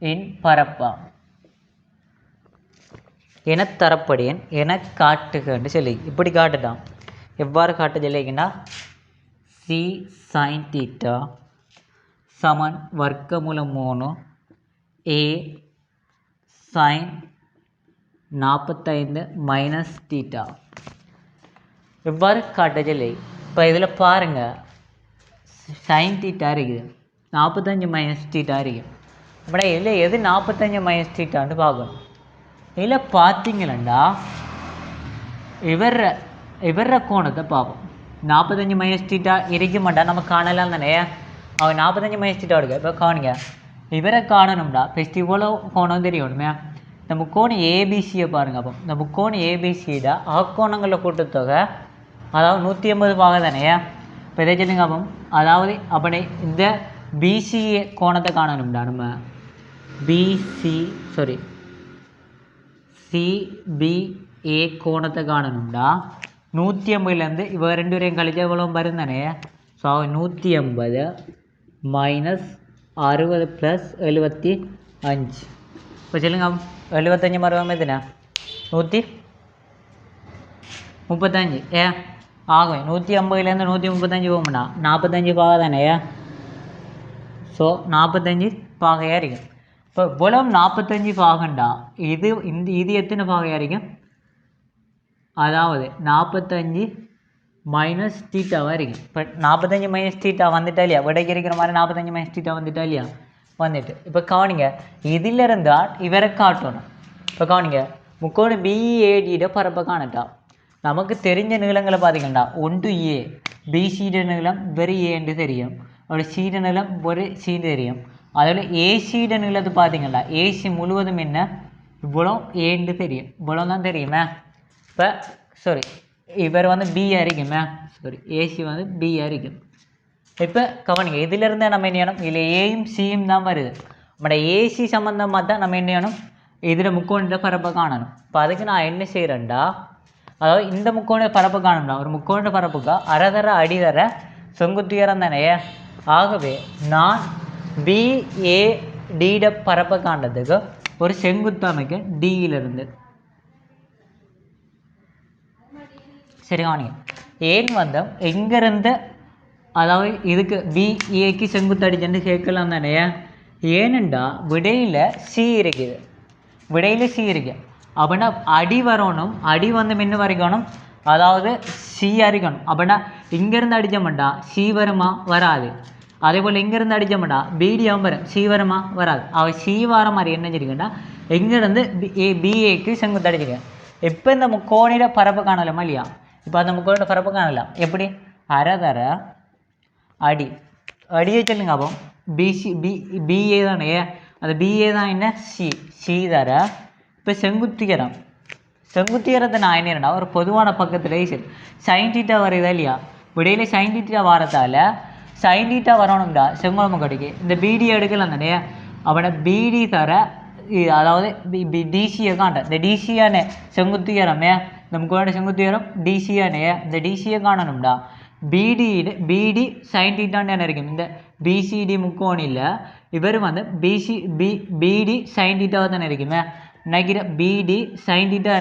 இன் பரப்பா என தரப்படியன் என காட்டுகன்னு சொல்லி இப்படி காட்டுட்டான். எவ்வாறு காட்ட சொல்லிங்கன்னா சி சைன் தீட்டா சமன் வர்க்கமூலம் 3 ஏ சைன் 45 மைனஸ் தீட்டா எவ்வாறு காட்ட சொல்லி. இப்போ இதில் பாருங்கள் சைன் தீட்டா இருக்குது 45 மைனஸ் தீட்டா இருக்குது. அப்படின்னா இதில் எது 45 மைனஸ் தீட்டான்னு பார்க்கணும். இதில் பார்த்தீங்களா இவர கோணத்தை பார்ப்போம். 45 மைனஸ் தீட்டா இருக்க மாட்டா நம்ம காணலாம் தானே. அவன் 45 மைனஸ் தீட்டா எடுக்க. இப்போ காணுங்க இவரை காணணும்டா ஃபஸ்ட் இவ்வளோ கோணம் தெரியணுமே. இந்த முக்கோணி ஏபிசியை பாருங்கள். அப்போ இந்த முக்கோணி ஏபிசியோட ஆக்கோணங்களில் கூட்டத்தொகை அதாவது 180 பாகம் தானே. இப்போ இதை சொல்லுங்க. அப்போ அதாவது அப்படி இந்த பிசிஏ கோணத்தை காணணும்டா நம்ம சிபிஏ கோணத்தை காணணும்டா 180லேருந்து இவ 2 வரையும் கழிச்சா இவ்வளோ வரும் தானே. So 180 minus 60 plus 75. இப்போ சொல்லுங்க 75 மறுபடியும் எதுனா 135 ஆகும். 180லேருந்து 135 போகும்னா 45 பாகை தானே. ஸோ 45 பாகையாக இருக்கும். இப்போ இவ்வளோ 45 பாகண்டா இது எத்தனை பாகையாக இருக்கும். அதாவது 45 மைனஸ் தீட்டாவாக இருக்கும். இப்போ 45 மைனஸ் தீட்டா வந்துட்டா இல்லையா. விடைக்கு இருக்கிற மாதிரி 45 மைனஸ் தீட்டா வந்துட்டா இல்லையா. வந்துட்டு இப்போ கவனிங்க இதில் இருந்தால் இவரை காட்டணும். இப்போ கவனிங்க முக்கோணி பிஏடியோட பரப்பை காணட்டா. நமக்கு தெரிஞ்ச நீளங்களை பார்த்தீங்கன்னா 1A பிசியோட நீளம் வெறு ஏன்னு தெரியும். ஒரு சீட நீளம் ஒரு சீடு தெரியும். அதோட ஏசியோட நீளத்தை பார்த்தீங்கன்னா ஏசி முழுவதும் என்ன இவ்வளோ ஏன்னு தெரியும். இவ்வளோ தான் தெரியுமே. இப்போ சாரி இவர் வந்து பியாக இருக்குமே. சாரி ஏசி வந்து பியாக இருக்கும். இப்போ கவனிங்க இதிலிருந்து நம்ம என்ன செய்யணும். இதில் ஏயும் சியும் தான் வருது. நம்மளோட ஏசி சம்மந்தமாக தான் நம்ம என்ன செய்யணும். இதில் முக்கோணத்தில் பரப்பை காணணும். இப்போ அதுக்கு நான் என்ன செய்கிறேன்டா அதாவது இந்த முக்கோண பரப்பு காணும்னா ஒரு முக்கோண பரப்புக்கு அரைதர அடிதர செங்குத்துயரம் தானே. ஆகவே நான் பிஏடியோட பரப்பை காண்றதுக்கு ஒரு செங்குத்து அமைக்க டியிலிருந்து சரி கவனிங்க ஏன் வந்தோம் எங்கேருந்து அதாவது இதுக்கு பிஏக்கு செங்குத்து அடிச்சுன்னு கேட்கலாம் தானே. ஏனெண்டா விடையில் சி இருக்குது. அப்படின்னா அடி வரணும். அடி வந்து முன்ன வரைக்கணும். அதாவது சி அரிக்கணும். அப்படின்னா இங்கேருந்து அடித்தோம்டா சி வருமா வராது. அதே போல் இங்கேருந்து அடித்தோம்டா பிடியாகவும் வரும். சி வருமா வராது. அவள் சி வர மாதிரி என்ன செஞ்சுக்கண்டா எங்கேருந்து பிஏக்கு செங்குத்து அடிச்சிருக்கேன். இப்போ இந்த முக்கோணிட பரப்பு காணலாமா இல்லையா. இப்போ அந்த முக்கோணிட பரப்பு காணலாம் எப்படி அரைதர அடியை சொல்லுங்க. அப்போ பிஏ தானே. அந்த பிஏ தான் என்ன சி தர. இப்போ செங்குத்தியரத்தை நான் என்னடா ஒரு பொதுவான பக்கத்துலேயே சரி சைன் தீட்டா வருதா இல்லையா. விடையில் சைன் தீட்டா வரத்தால் சைன் தீட்டா வரணும்டா செங்குளம் கடைக்கு இந்த பிடி எடுக்கலாம் தானே. அவனை பிடி தர அதாவது டிசியை காண்ட இந்த டிசியான செங்குத்தியரமே இந்த முக்கோண செங்குத்தியரம் டிசியானே இந்த டிசியை காணணும்டா. பிடி சைன் தீட்டான்னு என்ன இருக்கும். இந்த பிசிடி முக்கோணில் இவர் வந்து பிடி சைன் தீட்டாவை தானே இருக்குமே. நினைக்கிற பிடி சைன் தீட்டா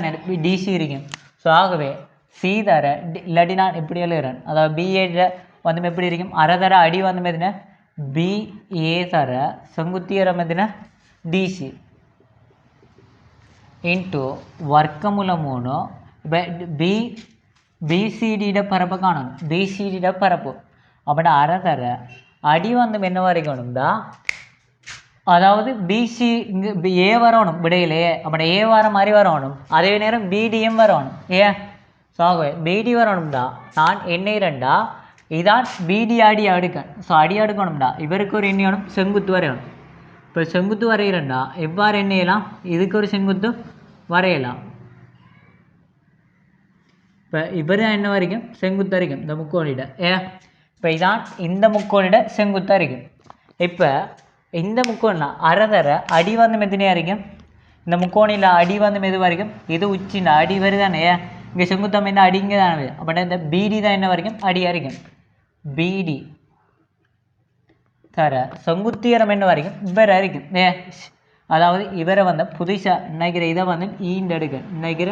டிசி இருக்கும். ஸோ ஆகவே சி தர இல்லாட்டி நான் எப்படி எழுதுறேன். அதாவது பிஏட வந்து எப்படி இருக்கும் அரைதர அடி வந்து எதுனா பிஏ தர செங்குத்தியரம் எதுனா டிசி இன்ட்டு வர்க்கமூலம் 3. இப்போ பிசிடியோட பரப்பை காணணும். பிசிடியோட பரப்பு அப்படின்னா அரைதர அடி வந்து என்ன வரைக்கணும்டா அதாவது பிசி இங்கே ஏ வரணும் விடையிலே. அப்படி ஏ வர மாதிரி வரணும். அதே நேரம் பிடியும் வரணும். ஸோ ஆகவே பிடி வரணும்டா. நான் எண்ணெய்டா இதான் பிடி அடி அடுக்கன். ஸோ அடி அடுக்கணும்டா. இவருக்கு ஒரு எண்ணெயணும் செங்குத்து வரையணும். இப்போ செங்குத்து வரைகிறேன்டா எவ்வாறு எண்ணெயலாம் இதுக்கு ஒரு செங்குத்து வரையலாம். இப்போ இவர் தான் என்ன வரைக்கும் செங்குத்து வரைக்கும் இந்த முக்கோணிட இப்போ இதான் இந்த முக்கோணிட செங்குத்தாக இருக்கும். இப்போ இந்த முக்கோணம் அரைதர அடிவாந்தம் எத்தனையாக இருக்கும்? இந்த முக்கோணியில் அடிவாந்தம் எது வரைக்கும்? இது உச்சின் அடி வருதானே, இங்கே செங்குத்தம் என்ன அடி இங்கே தானே. அப்படின்னா இந்த பிடி தான் என்ன வரைக்கும்? அடியாக இருக்கும். பிடி தர செங்குத்தியரம் என்ன வரைக்கும்? இவரை இருக்கும். அதாவது இவரை வந்து புதுசாக நினைக்கிற இதை வந்து ஈண்டெடுக்க நினைக்கிற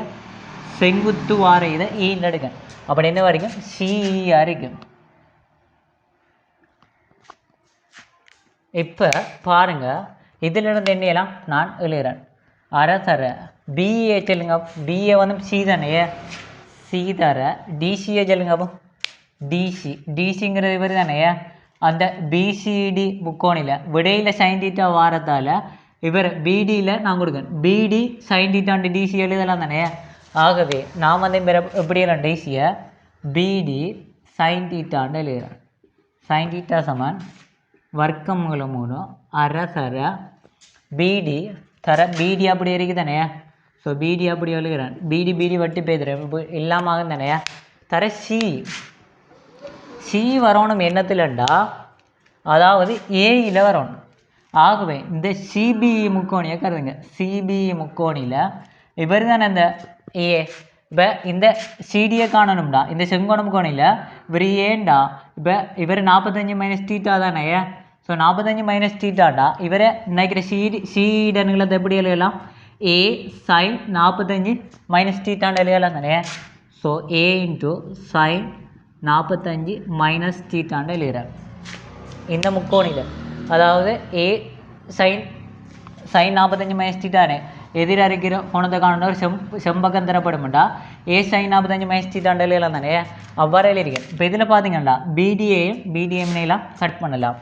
செங்குத்து வார இதை ஈண்டெடுக்க அப்படி என்ன வரைக்கும்? சிஇயாக இருக்கும். இப்போ பாருங்கள், இதிலிருந்து என்னையெல்லாம் நான் எழுதுகிறேன். அரை தர பிஏ சொல்லுங்க. பிஏ வந்து சி தானே, சி தர டிசிஏ சொல்லுங்க. அப்போ டிசிங்கிறது இவர் தானே. அந்த பிசிடி முக்கோணில் விடையில் சைன் தீட்டா வாரத்தால் இவர் பிடியில் நான் கொடுக்கேன். பிடி சைன் தீட்டாண்டு டிசி எழுதலாம் தானே. ஆகவே நான் வந்து எப்படி எல்லாம் டிசியை பிடி சைன் தீட்டாண்டு எழுதுகிறேன். சைன் தீட்டா சமன் வர்க்கமூலம் 3 அரை தர பிடி தர பிடி அப்படி இருக்குது தானே. ஸோ பிடி அப்படி எழுதுகிறேன். பிடி வட்டி பேசுகிறேன் இல்லாமல் தானே. தர சி வரணும் எண்ணத்துலண்டா, அதாவது ஏயில் வரணும். ஆகவே இந்த சிபிஇ முக்கோணியை கருதுங்க. சிபிஇ முக்கோணியில் இவர் தானே இந்த ஏ. இப்போ இந்த சிடியை காணணும்டா, இந்த செங்கோண முக்கோணியில் இவர் ஏண்டா. இப்போ இவர் 45 மைனஸ் தீட்டா தானே. ஸோ 45 மைனஸ் தீட்டாண்டா இவரை நினைக்கிற சிட நீளத்தை எப்படி எழுதலாம்? ஏ சைன் 45 மைனஸ் தீட்டாண்டு எழுதலாம் தானே. So A into sine 45 minus தீட்டாண்டு எழுதுகிறார் இந்த முக்கோணியில். அதாவது ஏ சைன் 45 மைனஸ் தீட்டானே எதிராக இருக்கிற கோணத்தை காணணும் ஒரு செம்பக்கம் தரப்படும்டா. ஏ சைன் 45 மைனஸ் தீட்டாண்டு எழுதலாம் தானே. அவ்வாறு எழுதியிருக்கேன். இப்போ இதில் பார்த்தீங்கன்னா பிடிஎம் கட் பண்ணலாம்.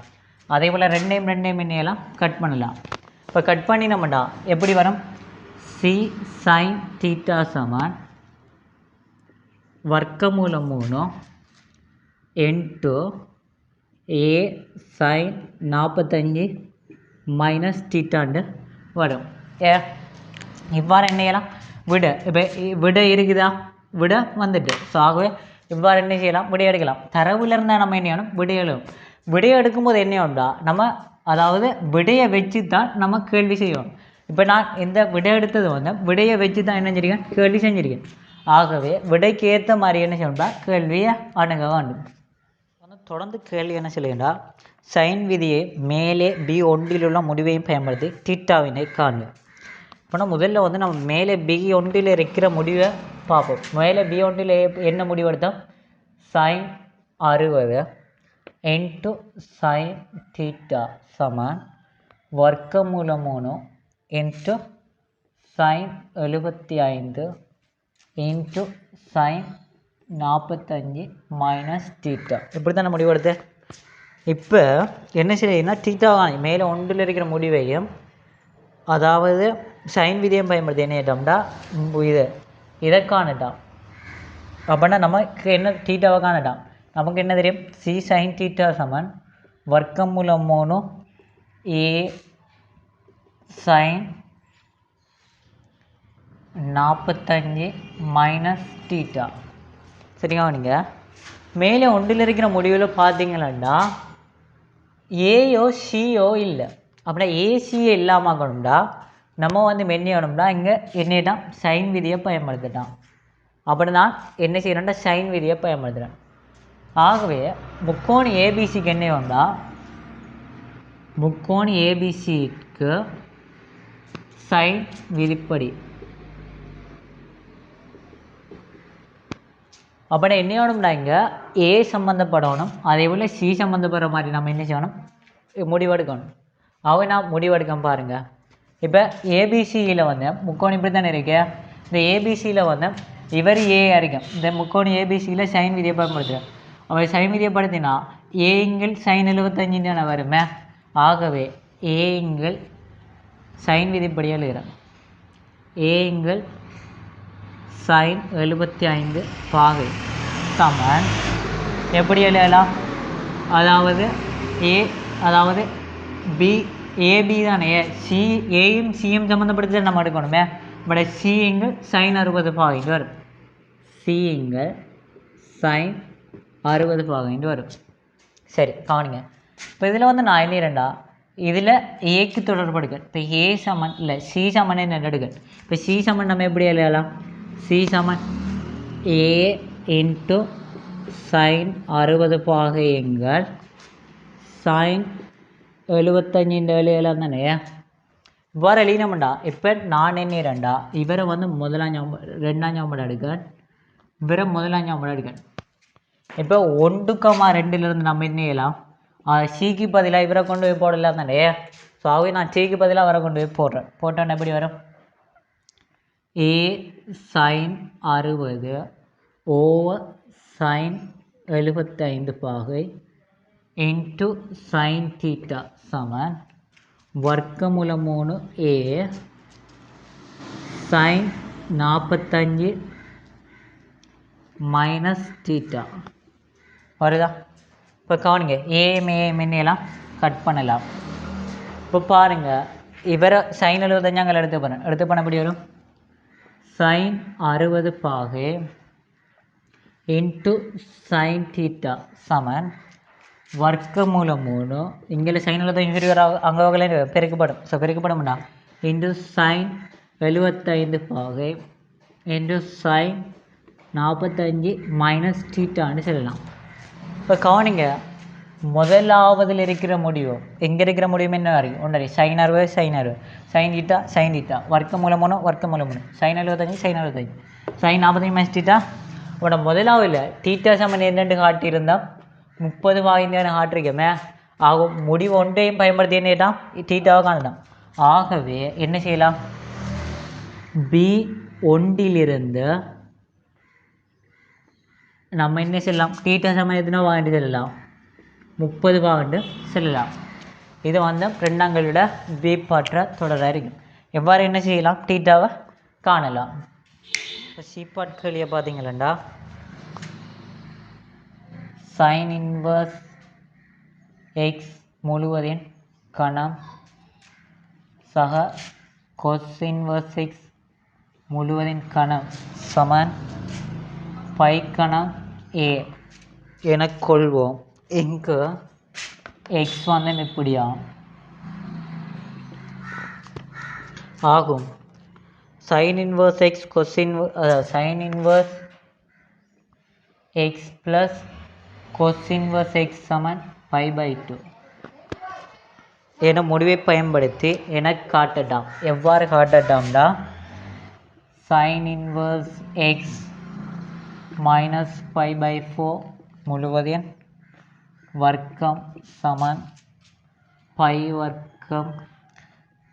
அதே போல் ரெண்டையும் எண்ணையெல்லாம் கட் பண்ணலாம். இப்போ கட் பண்ணினோம்டா எப்படி வரும்? சி சைன் தீட்டா சமன் வர்க்கமூலம் 3 இன்ட்டு ஏ சைன் 45 மைனஸ் தீட்டாண்டு வரும். இவ்வாறு என்ன செய்யலாம்? இப்போ விட இருக்குதா? விட வந்துட்டு. ஸோ ஆகவே இவ்வாறு என்ன செய்யலாம்? விடை எடுக்கலாம். தரவுல இருந்தால் நம்ம என்ன செய்யணும்? விடை எழுதும். விடையை எடுக்கும்போது என்ன உண்டா, நம்ம அதாவது விடையை வச்சு தான் நம்ம கேள்வி செய்வோம். இப்போ நான் இந்த விடை எடுத்தது வந்து விடையை வச்சு தான் என்ன செஞ்சிருக்கேன்? கேள்வி செஞ்சுருக்கேன். ஆகவே விடைக்கு ஏற்ற மாதிரி என்ன செய்யணும்டா? கேள்வியை அணுக வேண்டும். தொடர்ந்து கேள்வி என்ன சொல்லுங்கடா, சைன் விதியை மேலே B1 உள்ள முடிவையும் பயன்படுத்தி தீட்டாவினை காண்க. இப்போ முதல்ல வந்து நம்ம மேலே B1 இருக்கிற முடிவை பார்ப்போம். மேலே B1 என்ன முடிவு எடுத்தோம்? சைன் 60 இன்ட்டு சைன் தீட்டா சமன் வர்க்கமூலம் 3 into sine 75 into sine 45 minus theta. இப்படி தான் முடிவு எடுத்து. இப்போ என்ன செய்யணும்னா தீட்டாவை மேலே 1 இருக்கிற முடிவையும் அதாவது சைன் விதியம் பயன்படுத்தி என்ன ஏட்டோம்டா இதை காணட்டாம். அப்படின்னா நமக்கு என்ன தீட்டாவை காணட்டாம். நமக்கு என்ன தெரியும்? சி சைன் தீட்டா சமன் வர்க்கமூலம் 3 ஏ சைன் 45 மைனஸ் தீட்டா. சரிங்களா? நீங்கள் மேலே 1 இருக்கிற முடிவில் பார்த்தீங்களா ஏயோ சியோ இல்லை. அப்படின்னா ஏசியை இல்லாமல் ஆகணும்டா நம்ம வந்து மென்னியணும்டா இங்கே என்னதான் சைன் விதியை பயன்படுத்திட்டான். அப்படி தான் என்ன செய்யணும்டா சைன் விதியை பயன்படுத்துகிறேன். ஆகவே முக்கோணி ஏபிசிக்கு என்ன உண்டா, முக்கோணி ஏபிசிக்கு சைன் விதிப்படி அப்படி என்ன வேணும்னா இங்கே ஏ சம்மந்தப்படணும், அதே போல் சி சம்மந்தப்படுற மாதிரி நம்ம என்ன செய்யணும்? முடிவெடுக்கணும். அவை நான் முடிவெடுக்க பாருங்கள். இப்போ ஏபிசியில் வந்து முக்கோணி இப்படி தானே இருக்கு. இந்த ஏபிசியில் வந்து இவர் ஏ இருக்கும். இந்த முக்கோணி ஏபிசியில் சைன் விதியை பயன்படுத்துகிறேன். அவை சைன் விதியை படுத்தினா ஏங்கள் சைன் 75 தானே வருமே. ஆகவே ஏங்கள் சைன் விதிப்படி எழுதுகிறேன். ஏங்கள் சைன் 75 பாகை சமன் எப்படி எழுதலாம்? அதாவது அதாவது ஏபி தானே. சி ஏயும் சியும் சம்மந்தப்படுத்தி நம்ம எடுக்கணுமே. பட் சிங்க சைன் 60 பாகைன்னு வரும். சிங்க சைன் 60 பாகைன்னு வரும். சரி கவனிங்க. இப்போ இதில் வந்து நான் எழுதிறேன்டா, இதில் ஏக்கு தொடர்பு எடுக்கணும். இப்போ ஏ சமன் இல்லை சி சமன் என்ன எடுக்கணும். இப்போ சி சமன் நம்ம எப்படி எழுதலாம்? C Saman A into sine 60 பாகையங்கள் sign 75 எழுதலாம் தானே. இவ்வாறு எழுதினோம்டா. இப்போ நான் எண்ணிறேன்டா, இவரை வந்து ரெண்டாம் ஞாபகம் எடுக்க, இவரை முதலாம் ஞாபகம் எடுக்க. இப்போ 1,2 நம்ம என்ன செய்யலாம்? சிக்கு பதிலாக இவரை கொண்டு போய் போடலாம் தானே. ஸோ ஆகவே நான் சிக்கு பதிலாக அவரை கொண்டு போய் போடுறேன். போட்டோன்னு எப்படி வரும்? ஏ சைன் 60 ஓவர் சைன் 75 பாகை இன்ட்டு சைன் தீட்டா சமன் வர்க்கமூலம் 3 ஏ சைன் 45 மைனஸ் தீட்டா வருதா? இப்போ கவனிங்க, ஏஎம் கட் பண்ணலாம். இப்போ பாருங்கள், இவரை சைன் 75 எடுத்து பண்ண எப்படி வரும்? சைன் 60 பாகை இன்ட்டு சைன் தீட்டா சமன் வர்க்கமூலம் 3 இங்கே சைன் 75 அங்கே வகையில் பெருக்கப்படும். ஸோ பெருக்கப்படும்னா இன்ட்டு சைன் 75 பாகை இன்ட்டு சைன் 45 மைனஸ் தீட்டான்னு சொல்லலாம். இப்போ கவனிங்க, முதலாவதில் இருக்கிற முடிவு எங்கே இருக்கிற முடிவும் என்ன வரைக்கும் ஒன்றரை சைன் 60 சைன் தீட்டா வர்க்கமூலம் 3 சைன் 75 சைன் 45 மைனஸ் தீட்டா. உட முதலாவில் தீட்டா சமன் என்னென்று காட்டியிருந்தால் 30 வாய்ந்தான காட்டிருக்கோமே. ஆகும் முடிவு ஒன்றையும் பயன்படுத்தி என்னட்டான் தீட்டாவை காணலாம். ஆகவே என்ன செய்யலாம்? பி ஒன்றிலிருந்து நம்ம என்ன செய்யலாம்? தீட்டா சமன் எதுனா வாங்கிட்டு செல்லலாம், 30 வாங்கிட்டு செல்லலாம். இது வந்து ரெண்டாங்களோட பி பாற்ற தொடராக இருக்கும். எவ்வாறு என்ன செய்யலாம்? தீட்டாவை காணலாம். இப்போ சி பாட்களியை பார்த்தீங்களா, சைன் இன்வர்ஸ் எக்ஸ் முழுவதின் கணம் சக கொஸ் இன்வர்ஸ் எக்ஸ் முழுவதின் கணம் சமன் பை கணம் ஏ என கொள்வோம். இங்கு எக்ஸ் வந்து இப்படியா ஆகும். Sine inverse X sine inverse X plus cos inverse X சமன் π/2 என முடிவை பயன்படுத்தி எனக்கு காட்டட்டாம். எவ்வாறு காட்டட்டாம்டா, சைன் இன்வர்ஸ் எக்ஸ் மைனஸ் π/4 முழுவதின் வர்க்கம் சமன் பை வர்க்கம்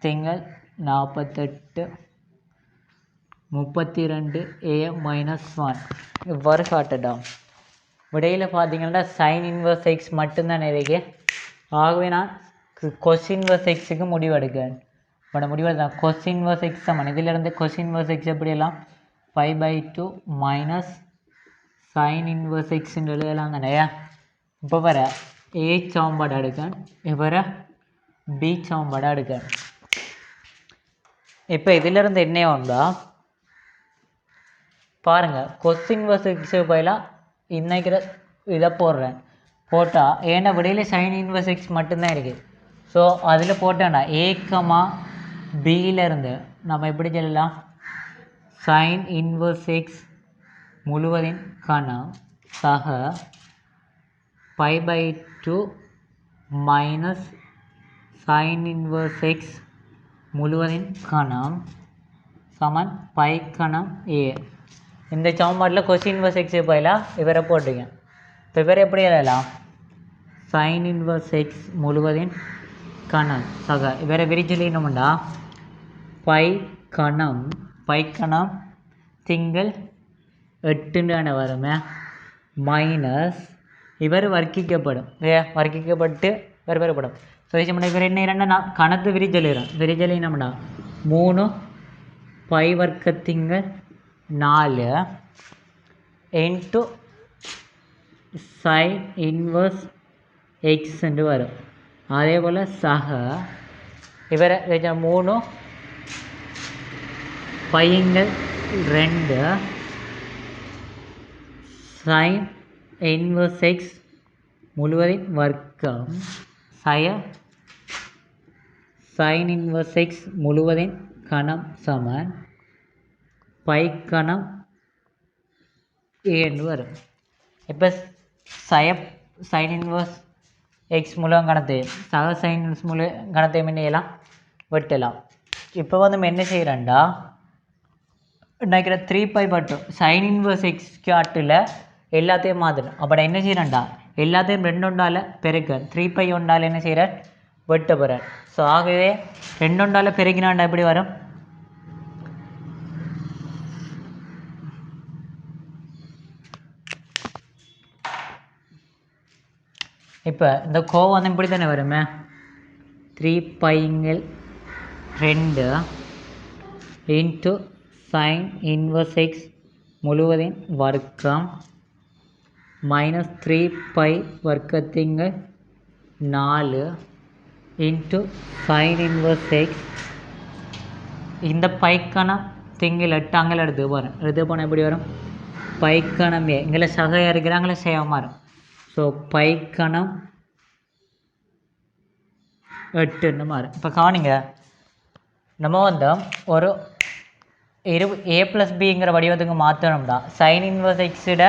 திங்கள் 48 32 a - 1 இவ்வாறு காட்டட்டாம். விடையில் பார்த்தீங்கன்னா சைன் இன்வர்ஸ் எக்ஸ் மட்டும்தான் இருக்கு. ஆகவே நான் கொஸ் இன்வர்ஸ் எக்ஸுக்கு முடிவெடுக்கிறேன். முடிவெடுத்தான் கொஸ் இன்வர்ஸ் எக்ஸ் சமன் இதிலிருந்து கொஸ் இன்வர்ஸ் எக்ஸ் எப்படியெல்லாம் π/2 மைனஸ் சைன் இன்வர்ஸ் எக்ஸ்ன்னு எழுதலாம் தானே. இப்போ வர ஏ சமன்பாடு எடுக்கேன், இவரை பி சமன்பாடு எடுக்கேன். இப்போ இதிலிருந்து என்ன உண்டா பாருங்கள், கொஸ் இன்வர்ஸ் எக்ஸுக்கு பதிலாக இன்னைக்கிற இதை போடுறேன். போட்டால் ஏன்னா விடையில் சைன் இன்வர்ஸ் எக்ஸ் மட்டும்தான் இருக்குது. ஸோ அதில் போட்டேன்டா ஏ பியிலேருந்து நம்ம எப்படி சொல்லலாம்? சைன் இன்வர்ஸ் எக்ஸ் முழுவதின் கணம் சக π/2 மைனஸ் சைன் இன்வர்ஸ் எக்ஸ் முழுவதின் கணம் சமன் பை கணம் ஏ. இந்த சமன்பாட்டில் கொஸ் இன்வர்ஸ் எக்ஸ் பதிலாக இவரை போட்டுருங்க. இப்போ இவரை எப்படி எழுதலாம்? சைன் இன்வர்ஸ் எக்ஸ் முழுவதின் கணம் சக இவரை விரிச்சொல்லினோம்டா பை கணம் திங்கள் 8 வருமே மைனஸ் இவர் வர்க்கிக்கப்பட்டு இவர் பெறப்படும். ஸோ இவர் என்ன இரண்டு கணத்து விரிச்சொல்லினோம்டா 3 பை வர்க்கத்திங்கள் 4 இன்ட்டு சைன் இன்வர்ஸ் எக்ஸ் என்று வரும். அதே போல் சக இவரை 3 பையங்கள் 2 சைன் இன்வர்ஸ் எக்ஸ் முழுவதின் வர்க்கம் சய சைன் இன்வர்ஸ் எக்ஸ் முழுவதின் கணம் சமன் பை கணம் ஏன்னு வரும். இப்போ சைன் இன்வர்ஸ் எக்ஸ் மூலம் கணத்தையும் சக சைன் இன்வர்ஸ் மூலம் கணத்தையும் என்ன செய்யலாம், வெட்டலாம். இப்போ வந்து நம்ம என்ன செய்கிறோம்டா, நினைக்கிற 3π மட்டும் சைன் இன்வர்ஸ் எக்ஸ் காட்டில் எல்லாத்தையும் மாற்றணும். அப்போ என்ன செய்கிறேன்டா, எல்லாத்தையும் 2 ஒன்றால் பெருக்க 3π ஒன்றால் என்ன செய்கிறேன், வெட்ட போகிறேன். ஸோ ஆகவே 2 ஒன்றால் பெருக்கினாண்டா எப்படி வரும், இப்போ இந்த கோவம் வந்து இப்படி தானே வருமே, 3π 2 இன்ட்டு சைன் இன்வர்ஸ் எக்ஸ் முழுவதின் வர்க்கம் மைனஸ் 3π வர்க்கத்திங்கள் 4 இன்ட்டு சைன் இன்வர்ஸ் எக்ஸ். இந்த பைக்கான திங்கள் 8 அங்கே எடுத்து போகிறேன். எடுத்து போனால் எப்படி வரும், பைக்கணம் எங்களை சகையாக இருக்கிறாங்களே சேவமாக வரும். ஸோ பைக்கணம் 8ன்னு மாறும். இப்போ கவனிங்க, நம்ம வந்து ஒரு a+bங்கிற வடிவத்துக்கு மாற்றணும்டா சைன் இன்வர்ஸ் எக்ஸிட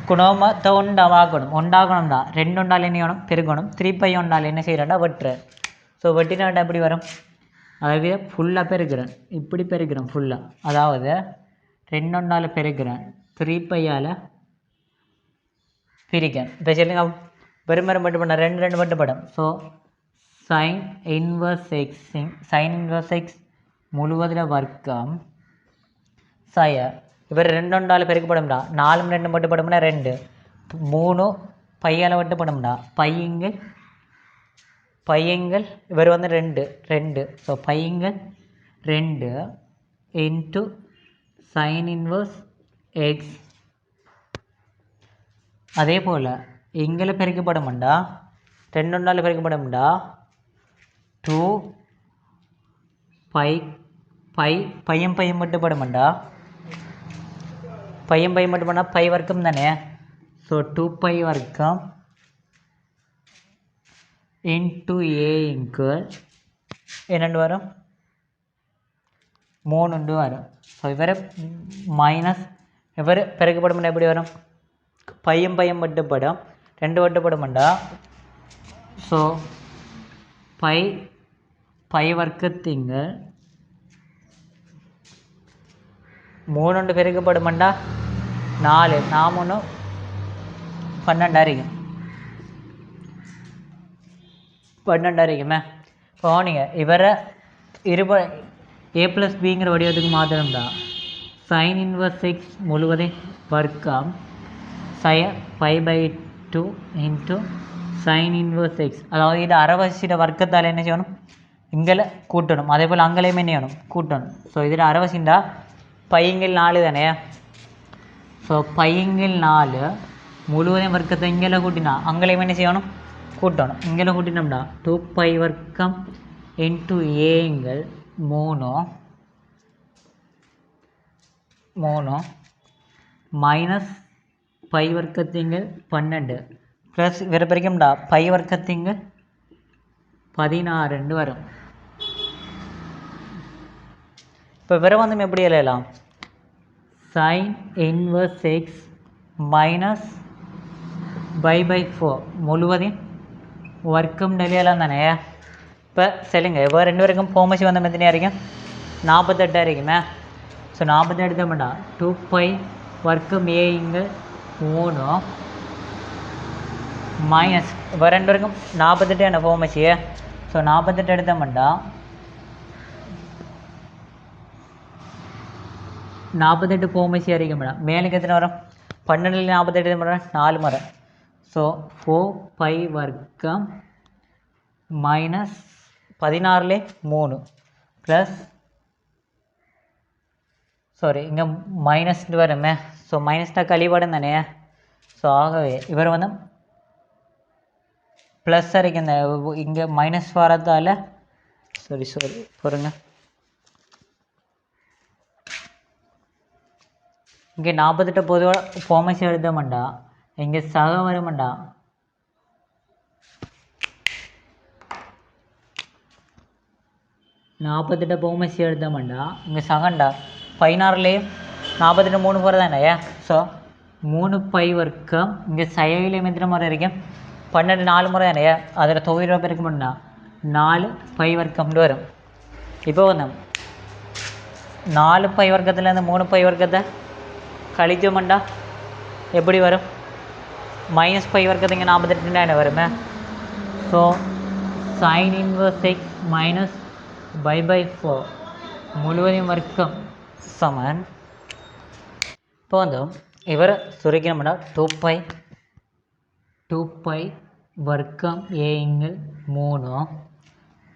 குணமத்தை உண்டாகணும்டா 2 ஒன்றால் என்ன வேணும், பெருகணும். 3π ஒன்றால் என்ன செய்கிறேன்டா, வெட்டுறேன். ஸோ வெட்டினாண்டா எப்படி வரும், அதாவது ஃபுல்லாக பெருக்கிறேன், இப்படி பெருக்கிறேன் ஃபுல்லாக, அதாவது 2 ஒன்றால் பெருக்கிறேன் 3πயால் பிரிக்கேன். இப்போ சொல்லுங்க, பெருமரம் மட்டும் பண்ண 2 மட்டும் படம். ஸோ சைன் இன்வர்ஸ் எக்ஸ் முழுவதில் வர்க்கம் சய இவர் 2 ஒன்றால் பெருக்கப்படும்டா, 4 2 மட்டும் படும்னா 2, 3 பையால் மட்டும் படும்டா, பையங்கள் இவர் வந்து 2. ஸோ பையங்கள் 2 இன்ட்டு சைன் இன்வர்ஸ் எக்ஸ். அதே போல் இங்கே பெருக்கப்படும்டா 2 ஒன்றால் பெருக்கப்படும்டா 2π பையன் மட்டும் படும்டா, பையன் மட்டும் பண்ணால் பை வர்க்கம் தானே. ஸோ 2π வர்க்கம் இன்ட்டு ஏங்கு என்னென்று வரும், 3 வரும். ஸோ இவர் மைனஸ் இவர் பெருக்கப்படும் எப்படி வரும், பையன் மட்டும் படம் 2 வட்டுப்படும்டா. So by வர்க்கத்திங்கள் 3 பெருக்கப்படும்டா 4 3 12 அறிக்கும் 12 அறிக்குமே. இப்போ நீங்கள் இவரை a+bங்கிற வடிவத்துக்கு மாற்றணும்டா சைன் இன்வர்ஸ் எக்ஸ் முழுவதின் வர்க்கம் சய π/2 இன்ட்டு சைன் இன்வர்ஸ் எக்ஸ். அதாவது இது அரைவசியோட வர்க்கத்தால் என்ன செய்யணும், இங்கே கூட்டணும். அதே போல் அங்கேயுமே என்ன செய்யணும், கூட்டணும். ஸோ இதில் அரைவசிண்டா பையங்கள் 4 தானே. ஸோ பையங்கள் 4 முழுவதும் வர்க்கத்தை இங்கே கூட்டினா அங்கேயுமே என்ன செய்யணும், கூட்டணும். இங்கே கூட்டினோம்டா 2π வர்க்கம் இன்ட்டு ஏங்கள் 3 மைனஸ் பை வர்க்கத்திங்கள் 12 ப்ளஸ் இவரை பிரிக்கும்டா பை வர்க்கத்திங்கள் 16 வரும். இப்போ இவரை வந்து எப்படி எழுதலாம், சைன் இன்வர்ஸ் எக்ஸ் மைனஸ் π/4 முழுவதின் வர்க்கம் எழுதலாம் தானே. இப்போ சொல்லுங்க, இப்போ 2 பேருக்கும் ஃபார்மசி வந்த மெத்தனையாக இருக்கும் 48 இருக்குமே. ஸோ 48 எடுத்தோம்டா 2π வர்க்கம் ஏங்கள் 3 மைனஸ் இப்போ 2 பேருக்கும் 48 என்ன ஃபார்மசி. ஸோ 48 எடுத்தோம்டா 48 ஃபார்மசி அறிக்க மேடம். மேலுக்கு எத்தனை வரும், 12 48 மேடம் 4 வரும். ஸோ 4π வர்க்கம் மைனஸ் 16 3 ப்ளஸ் சாரி இங்கே மைனஸ் வருமே. ஸோ மைனஸ் தான் கழிவாடும் தானே. ஸோ ஆகவே இவர் வந்து ப்ளஸ் வரைக்கும் இந்த இங்கே மைனஸ் வரதால் சாரி பாருங்க, இங்கே 48 பொதுவாக ஃபார்மசி எழுத மாட்டா, இங்கே சக வர மாட்டா 48 போமசி எடுத்தோம்டா இங்கே சகண்டா 16லேயும் 48 3 போகிற தானே ஸோ 3 பை வர்க்கம் இங்கே சைவிலையும் எத்தனை முறை இருக்கும் 12 4 முறை தானே அதில் தொகுதி பேருக்கு முன்னா 4 பை வர்க்கம்னு வரும் இப்போ வந்து 4 பை வர்க்கத்துலேருந்து 3 பை வர்க்கத்தை கழிச்சோம்டா எப்படி வரும் மைனஸ் பை வர்க்கத்து இங்கே 48 வருமே so sign inverse X minus by 4 முழுவதையும் வர்க்கம் சமன் இப்போ வந்து இவர் சுருக்கணும்னா 2 பை வர்க்கம் ஏங்கள் 3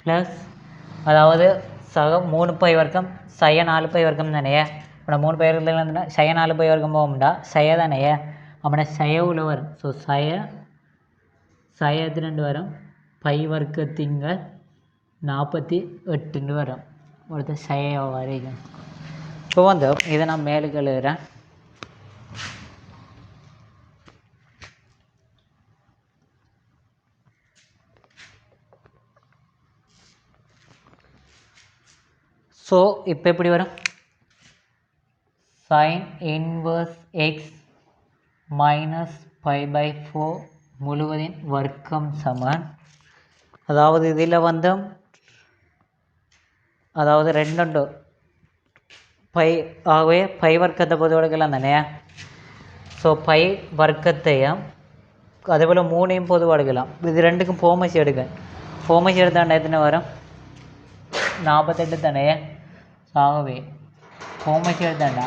ப்ளஸ் அதாவது சக 3 பை வர்க்கம் சய 4 பை வர்க்கம் தானே இப்போ 3 பை வர்க்கத்தில் இருந்துன்னா சய 4 பை வர்க்கம் போகும்டா சய தானே அப்போ சயவில் வரும் ஸோ சய 2 வரும் பை வர்க்கத்திங்கள் 48 வரும் ஒருத்தர் சய வரைக்கும் இப்போ வந்து இதை நான் மேலுக்கு எழுதுகிறேன் ஸோ இப்போ எப்படி வரும் sign inverse X minus by 4 முழுவதின் வர்க்கம் சமன் அதாவது இதில் வந்து அதாவது 2 பை ஆகவே பை வர்க்கத்தை பொது எடுக்கலாம் தானே ஸோ பை வர்க்கத்தையும் அதேபோல் 3ஐயும் பொதுவாக எடுக்கலாம் இது ரெண்டுக்கும் ஃபோமசி எடுத்தாண்டா எத்தனை வரும் 48 தானே ஆகவே ஃபோமசி எடுத்தாண்டா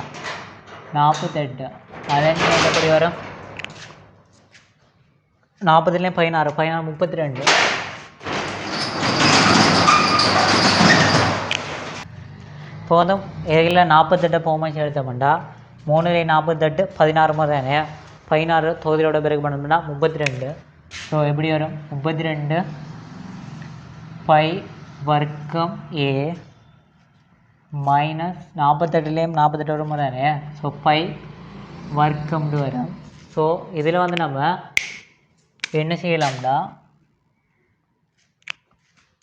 48 அதே எப்படி வரும் 40லேயும் 16 32 இப்போ வந்து இதில் 48 ஃபோமசி எடுத்தோம்டா 3லேயும் 48 16 முறை தானே 16 தொகுதியோட பிறகு பண்ணோம்னா 32 ஸோ எப்படி வரும் 32 பை வர்க்கம் ஏ மைனஸ் 48லேயும் 48 ஒரு முறை தானே ஸோ பை வர்க்கம்னு வரும் ஸோ இதில் வந்து நம்ம என்ன செய்யலாம்டா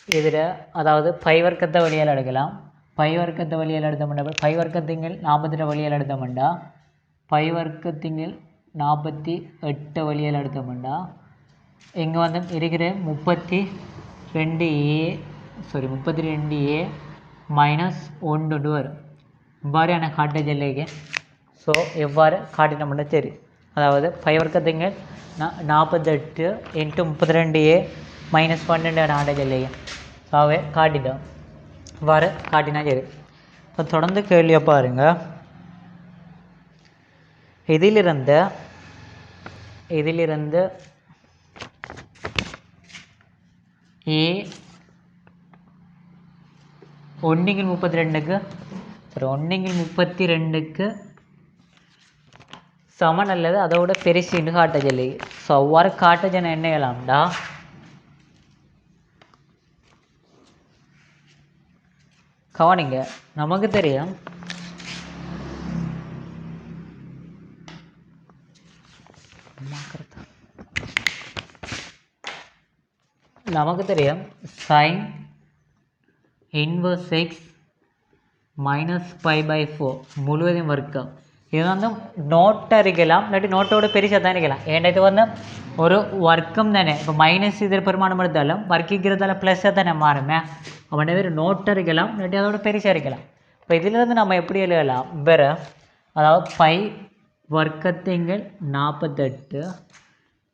இதில் அதாவது பை வர்க்கத்தை வழியால் எடுக்கலாம் பை வர்க்கத்தை வழியால் எடுத்தோம்னா பை வர்க்கத்திங்கள் 48 வழியால் எடுத்தோம்டா பை வர்க்கத்திங்கள் 48 வழியால் எடுத்தோம்டா இங்கே வந்து இருக்கிற 32a மைனஸ் 1 வரும் இவ்வாறு எனக்கு காட்ட ஜெல்லைக்கு ஸோ எவ்வாறு காட்டினோம்னா சரி அதாவது பை வர்க்கத்திங்கள் 48 இன்ட்டு 32a மைனஸ் 12 காட்ட ஜெல்லைக்கு ஸோ அவை காட்டிட்டோம் இவ்வாறு காட்டினா சரி இப்போ தொடர்ந்து கேள்வியை பாருங்கள் இதிலிருந்து ஏ 1/32க்கு சரி 1/32க்கு சமன் அல்லது அதோட பெருசுன்னு காட்ட சொல்லி ஸோ அவ்வாறு காட்ட ஜன என்ன செய்யலாம்டா கவனிங்க நமக்கு தெரியும் sign inverse X minus by 4 முழுவதும் வர்க்கம் இது வந்து நோட்டை அரிக்கலாம் இல்லாட்டி நோட்டோட பெருசாக தான் இருக்கலாம் ஏன்னா இது வந்து ஒரு வர்க்கம் தானே இப்போ மைனஸ் இதில் பெருமானம் எடுத்தாலும் வர்க்கிக்கிறதால ப்ளஸ்ஸாக தானே மாறுமே அவனே வேறு நோட்டை அரிக்கலாம் இல்லாட்டி அதோட பெருசாக இருக்கலாம் இப்போ இதிலிருந்து நம்ம எப்படி எழுதலாம் வேறு அதாவது பை வர்க்கத்திங்கள் 48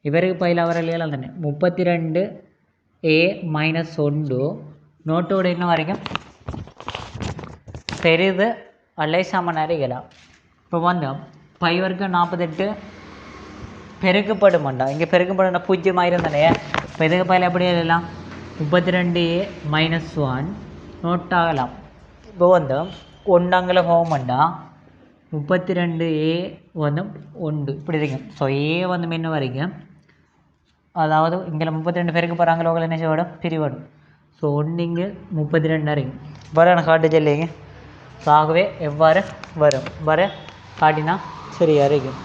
இவருக்கு பையில் அவர் எழுதலாம் தானே 32a மைனஸ் 1 நோட்டோட இன்னும் வரைக்கும் பெரிது அல்லை சமன் அறியலாம் இப்போ வந்து பை வர்க்கம் 48 பெருக்கப்படும் இங்கே பெருக்கப்படும் 0 ஆயிரம் தானே இப்போ இதுக்கு பையில் எப்படி எழுதலாம் 32a மைனஸ் 1 நோட்டாகலாம் இப்போ வந்து 1 அங்கே போகமாண்டா 32a வந்து 1 இப்படி இருக்கும் ஸோ ஏ வந்து முன்ன வரைக்கும் அதாவது இங்கே 32 பேருக்கு போகிறாங்களோ என்ன செய்யப்படும் பிரிவடும் ஸோ 1 இங்கே 32 இருக்கும் வர எனக்கு காட்டு சொல்லிங்க ஸோ ஆகவே எவ்வாறு வரும் வர காட்டினா சரியாக இருக்கும்